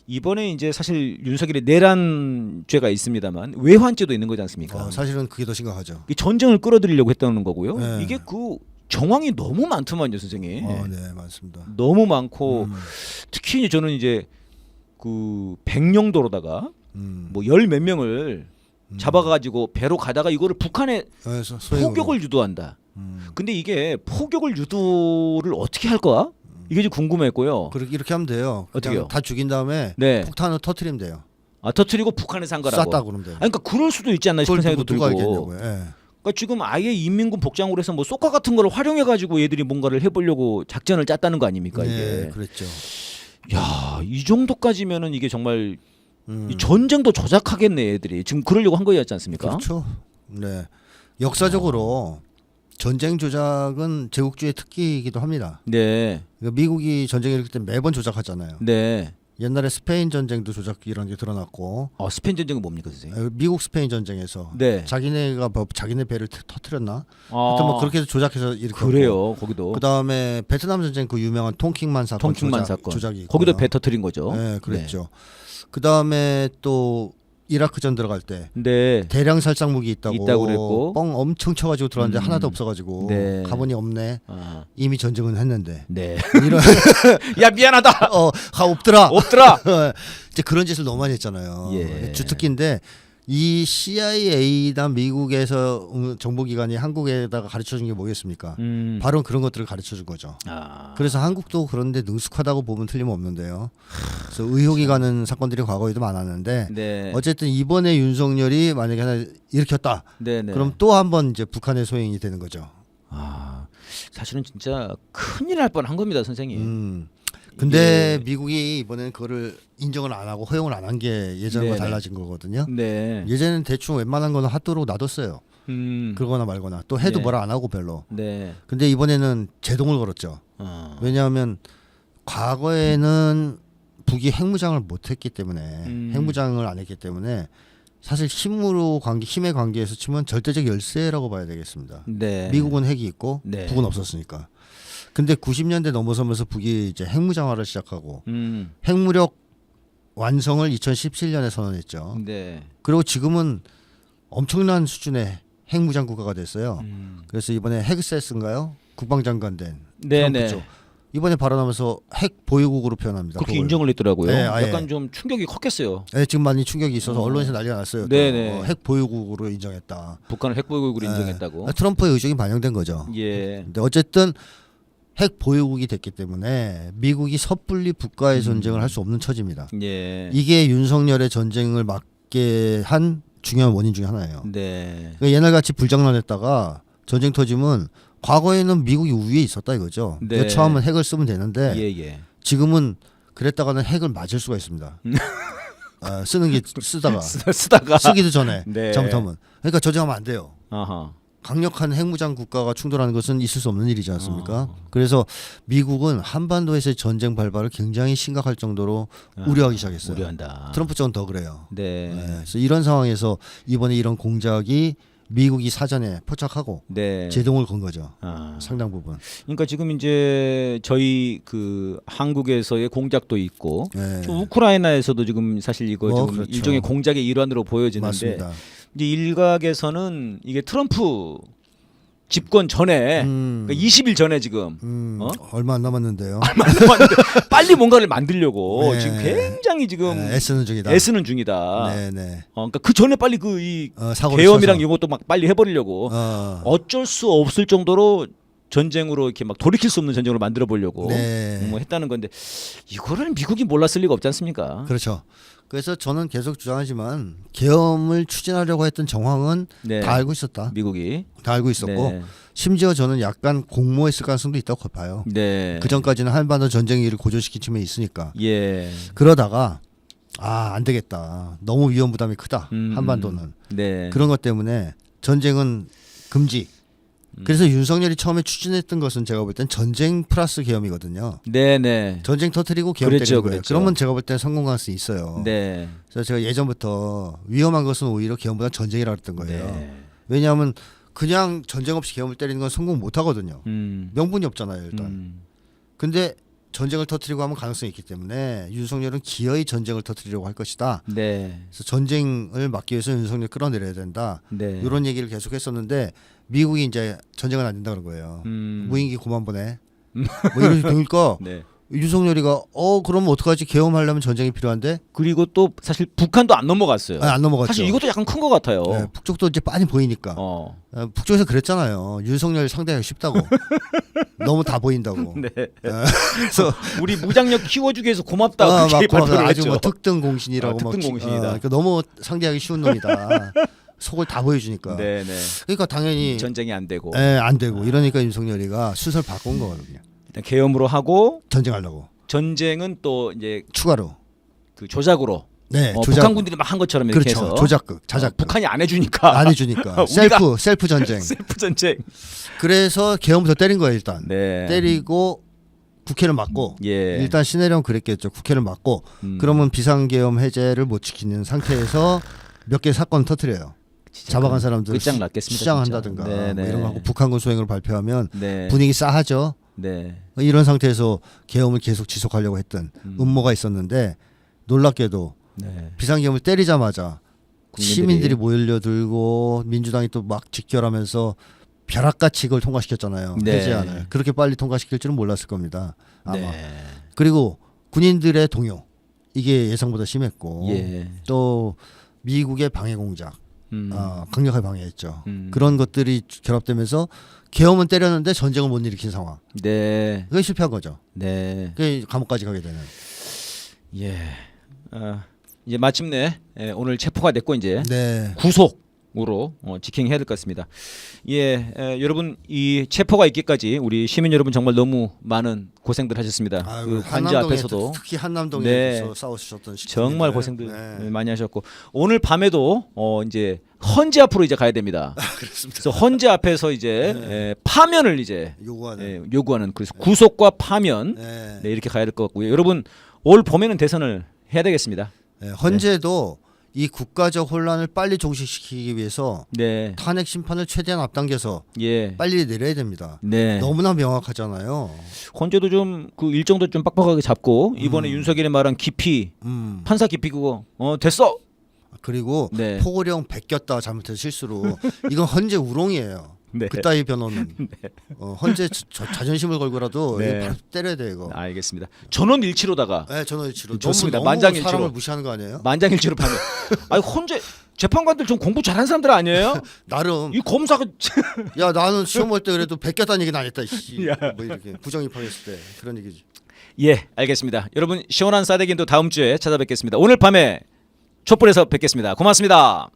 이번에 이제 사실 윤석열의 내란죄가 있습니다만 외환죄도 있는 거지 않습니까? 사실은 그게 더 심각하죠. 이 전쟁을 끌어들이려고 했다는 거고요. 네. 이게 그 정황이 너무 많더만요, 선생님. 네, 맞습니다. 너무 많고 특히 이제 저는 이제 그 백령도로다가 뭐 열 몇 명을 잡아가지고 배로 가다가 이거를 북한에 포격을 유도한다. 근데 이게 포격을 유도를 어떻게 할까? 이게 좀 궁금했고요. 이렇게 하면 돼요. 어떻게요? 다 죽인 다음에 네. 폭탄을 터트리면 돼요. 터트리고 북한에서 한 거라고. 쐈다고 그러면 돼요. 그러니까 그럴 수도 있지 않나 싶은 생각도 누가 들고. 알겠냐고요. 예. 그러니까 지금 아예 인민군 복장으로 해서 뭐 쏘카 같은 걸 활용해 가지고 얘들이 뭔가를 해보려고 작전을 짰다는 거 아닙니까 이게? 네, 그랬죠. 야, 이 정도까지면은 이게 정말 이 전쟁도 조작하겠네 애들이. 지금 그러려고 한 거였지 않습니까? 그렇죠. 네. 역사적으로 전쟁 조작은 제국주의 특기이기도 합니다. 네. 그러니까 미국이 전쟁을 일으킬 때 매번 조작하잖아요. 네. 옛날에 스페인 전쟁도 조작이라는 게 드러났고. 스페인 전쟁은 뭡니까 선생님? 미국 스페인 전쟁에서 네. 자기네가 자기네 배를 터트렸나? 하여튼 뭐 그렇게 해서 조작해서 일으켰고. 그래요. 거기도. 그다음에 베트남 전쟁 그 유명한 통킹만 사건 조작이 있고요. 거기도 배 터트린 거죠. 네, 그랬죠. 그다음에 또 이라크전 들어갈 때 대량 살상 무기 있다고 그랬고 뻥 엄청 쳐가지고 들어왔는데 하나도 없어가지고 가보니 없네. 이미 전쟁은 했는데. 네. 이런 야 미안하다. 없더라. 이제 그런 짓을 너무 많이 했잖아요. 예. 주특기인데 이 CIA나 미국에서 정보기관이 한국에다가 가르쳐준 게 뭐겠습니까? 바로 그런 것들을 가르쳐준 거죠. 그래서 한국도 그런데 능숙하다고 보면 틀림없는데요. 그래서 의혹이 가는 사건들이 과거에도 많았는데 네. 어쨌든 이번에 윤석열이 만약에 하나 일으켰다. 네네. 그럼 또 한 번 이제 북한의 소행이 되는 거죠. 사실은 진짜 큰일 날 뻔한 겁니다, 선생님. 근데 미국이 이번에는 그거를 인정을 안 하고 허용을 안 한 게 예전과 달라진 거거든요. 네. 예전에는 대충 웬만한 거는 하도록 놔뒀어요. 그러거나 말거나 또 해도 뭐라 안 하고 별로. 네. 근데 이번에는 제동을 걸었죠. 왜냐하면 과거에는 북이 핵무장을 못했기 때문에 핵무장을 안 했기 때문에 사실 힘의 관계에서 치면 절대적 열세라고 봐야 되겠습니다. 네. 미국은 핵이 있고 북은 없었으니까. 근데 90년대 넘어서면서 북이 이제 핵무장화를 시작하고 핵무력 완성을 2017년에 선언했죠. 네. 그리고 지금은 엄청난 수준의 핵무장 국가가 됐어요. 그래서 이번에 헤그세스인가요? 국방장관 된 트럼프죠. 이번에 발언하면서 핵 보유국으로 표현합니다. 그렇게 인정을 했더라고요. 네, 약간 좀 충격이 컸겠어요. 네, 지금 많이 충격이 있어서 언론에서 난리가 났어요. 핵 보유국으로 인정했다. 북한을 핵 보유국으로 인정했다고. 트럼프의 의중이 반영된 거죠. 예. 근데 어쨌든 핵 보유국이 됐기 때문에 미국이 섣불리 북과의 전쟁을 할 수 없는 처지입니다. 예. 이게 윤석열의 전쟁을 막게 한 중요한 원인 중에 하나예요. 네. 그러니까 옛날같이 불장난했다가 전쟁 터지면 과거에는 미국이 우위에 있었다 이거죠. 네. 처음은 핵을 쓰면 되는데 예. 지금은 그랬다가는 핵을 맞을 수가 있습니다. 쓰다가 쓰기도 전에. 잘못하면. 그러니까 전쟁하면 안 돼요. 강력한 핵무장 국가가 충돌하는 것은 있을 수 없는 일이지 않습니까? 그래서 미국은 한반도에서의 전쟁 발발을 굉장히 심각할 정도로 우려하기 시작했어요. 우려한다. 트럼프 쪽은 더 그래요. 네. 그래서 이런 상황에서 이번에 이런 공작이 미국이 사전에 포착하고 네. 제동을 건 거죠. 상당 부분. 그러니까 지금 이제 저희 그 한국에서의 공작도 있고 네. 우크라이나에서도 지금 사실 이거 지금 그렇죠. 일종의 공작의 일환으로 보여지는데 맞습니다. 이제 일각에서는 이게 트럼프 집권 전에 그러니까 20일 전에 지금 얼마 안 남았는데요. 빨리 뭔가를 만들려고 네. 지금 굉장히 지금 애쓰는 중이다. 네네. 그러니까 그 전에 빨리 그 이 사고를 계엄이랑 쳐서. 이것도 막 빨리 해버리려고 어쩔 수 없을 정도로 전쟁으로 이렇게 막 돌이킬 수 없는 전쟁으로 만들어 보려고 네. 뭐 했다는 건데 이거를 미국이 몰랐을 리가 없지 않습니까? 그렇죠. 그래서 저는 계속 주장하지만 계엄을 추진하려고 했던 정황은 네. 다 알고 있었다. 미국이 다 알고 있었고 네. 심지어 저는 약간 공모했을 가능성도 있다고 봐요. 네. 그 전까지는 한반도 전쟁을 고조시킨 측면이 있으니까. 예. 그러다가 안 되겠다. 너무 위험 부담이 크다. 한반도는. 네. 그런 것 때문에 전쟁은 금지. 그래서 윤석열이 처음에 추진했던 것은 제가 볼 땐 전쟁 플러스 계엄이거든요. 네네. 전쟁 터뜨리고 계엄 그렇죠, 때리는 거예요. 그렇죠. 그러면 제가 볼 땐 성공 가능성이 있어요. 네. 그래서 제가 예전부터 위험한 것은 오히려 계엄보다 전쟁이라고 했던 거예요. 네. 왜냐하면 그냥 전쟁 없이 계엄을 때리는 건 성공 못 하거든요. 명분이 없잖아요, 일단. 근데 전쟁을 터뜨리고 하면 가능성이 있기 때문에 윤석열은 기어이 전쟁을 터뜨리려고 할 것이다. 네. 그래서 전쟁을 막기 위해서 윤석열 끌어내려야 된다. 네. 이런 얘기를 계속했었는데 미국이 이제 전쟁은 안 된다 그런 거예요. 무인기 그만 보내. 뭐 이런 되니까 네. 윤석열이가 그럼 어떡하지? 계엄하려면 전쟁이 필요한데? 그리고 또 사실 북한도 안 넘어갔어요. 안 넘어갔죠. 사실 이것도 약간 큰 것 같아요. 네, 북쪽도 이제 빤히 보이니까. 북쪽에서 그랬잖아요. 윤석열 상대하기 쉽다고. 너무 다 보인다고. 네. 그래서 우리 무장력 키워주기 위해서 고맙다. 그렇게 발표를 아주 했죠. 뭐 특등 공신이라고 특등 공신이다. 그러니까 너무 상대하기 쉬운 놈이다. 속을 다 보여주니까. 네네. 그러니까 당연히 전쟁이 안 되고. 안 되고 이러니까 윤석열이가 수설 바꾼 거거든요. 일단 계엄으로 하고 전쟁하려고. 전쟁은 또 이제 추가로 그 조작으로. 네, 북한군들이 막 한 것처럼 이렇게 그렇죠. 해서 조작극, 자작극. 북한이 안 해주니까. 안 해주니까. 셀프 전쟁. 셀프 전쟁. 그래서 계엄부터 때린 거예요 일단. 네. 때리고 국회를 막고 예. 일단 신혜령 그랬겠죠. 국회를 막고 그러면 비상계엄 해제를 못 지키는 상태에서 몇 개 사건 터뜨려요. 잡아간 사람들 끝장났겠습니다. 수장한다든가 뭐 이런 거 하고 북한군 소행을 발표하면 네. 분위기 싸하죠. 네. 이런 상태에서 계엄을 계속 지속하려고 했던 음모가 있었는데 놀랍게도 네. 비상계엄을 때리자마자 국민들이. 시민들이 몰려들고 민주당이 또 막 직결하면서 벼락같이 이걸 통과시켰잖아요. 네. 해제안을. 그렇게 빨리 통과시킬 줄은 몰랐을 겁니다. 아마. 네. 그리고 군인들의 동요. 이게 예상보다 심했고 예. 또 미국의 방해 공작. 강력하게 방해했죠. 그런 것들이 결합되면서 계엄은 때렸는데 전쟁을 못 일으킨 상황. 네. 그게 실패한 거죠. 네. 그게 감옥까지 가게 되는. 예. 이제 마침내 오늘 체포가 됐고 이제 네. 구속으로 직행해야 될 것 같습니다. 예, 여러분 이 체포가 있기까지 우리 시민 여러분 정말 너무 많은 고생들 하셨습니다. 그 관저 앞에서도 특히 한남동에서 싸우셨던 정말 고생들 많이 하셨고 오늘 밤에도 이제 헌재 앞으로 이제 가야 됩니다. 그렇습니다. 그래서 헌재 앞에서 이제 파면을 이제 요구하는 그래서 구속과 파면 이렇게 가야 될 것 같고요. 여러분 올 봄에는 대선을 해야 되겠습니다. 헌재도 이 국가적 혼란을 빨리 종식시키기 위해서 탄핵 심판을 최대한 앞당겨서 빨리 내려야 됩니다. 너무나 명확하잖아요. 헌재도 좀 그 일정도 좀 빡빡하게 잡고 이번에 윤석열이 말한 기피 판사 기피 그거 됐어. 그리고 포고령 베꼈다 잘못해서 실수로 이건 헌재 우롱이에요. 그따위 변호는 헌재 자존심을 걸고라도 바로 때려야 돼 이거. 알겠습니다. 전원일치로다가. 네, 전원일치로. 좋습니다. 너무 만장일치로. 사람을 무시하는 거 아니에요? 만장일치로 파면. 아니 헌재 재판관들 좀 공부 잘하는 사람들 아니에요? 나름. 이 검사가. 야 나는 시험 볼 때 그래도 베꼈다는 얘기는 안 했다. 뭐 이렇게 부정입학했을 때 그런 얘기지. 예, 알겠습니다. 여러분 시원한 싸대기는 또 다음 주에 찾아뵙겠습니다. 오늘 밤에 촛불에서 뵙겠습니다. 고맙습니다.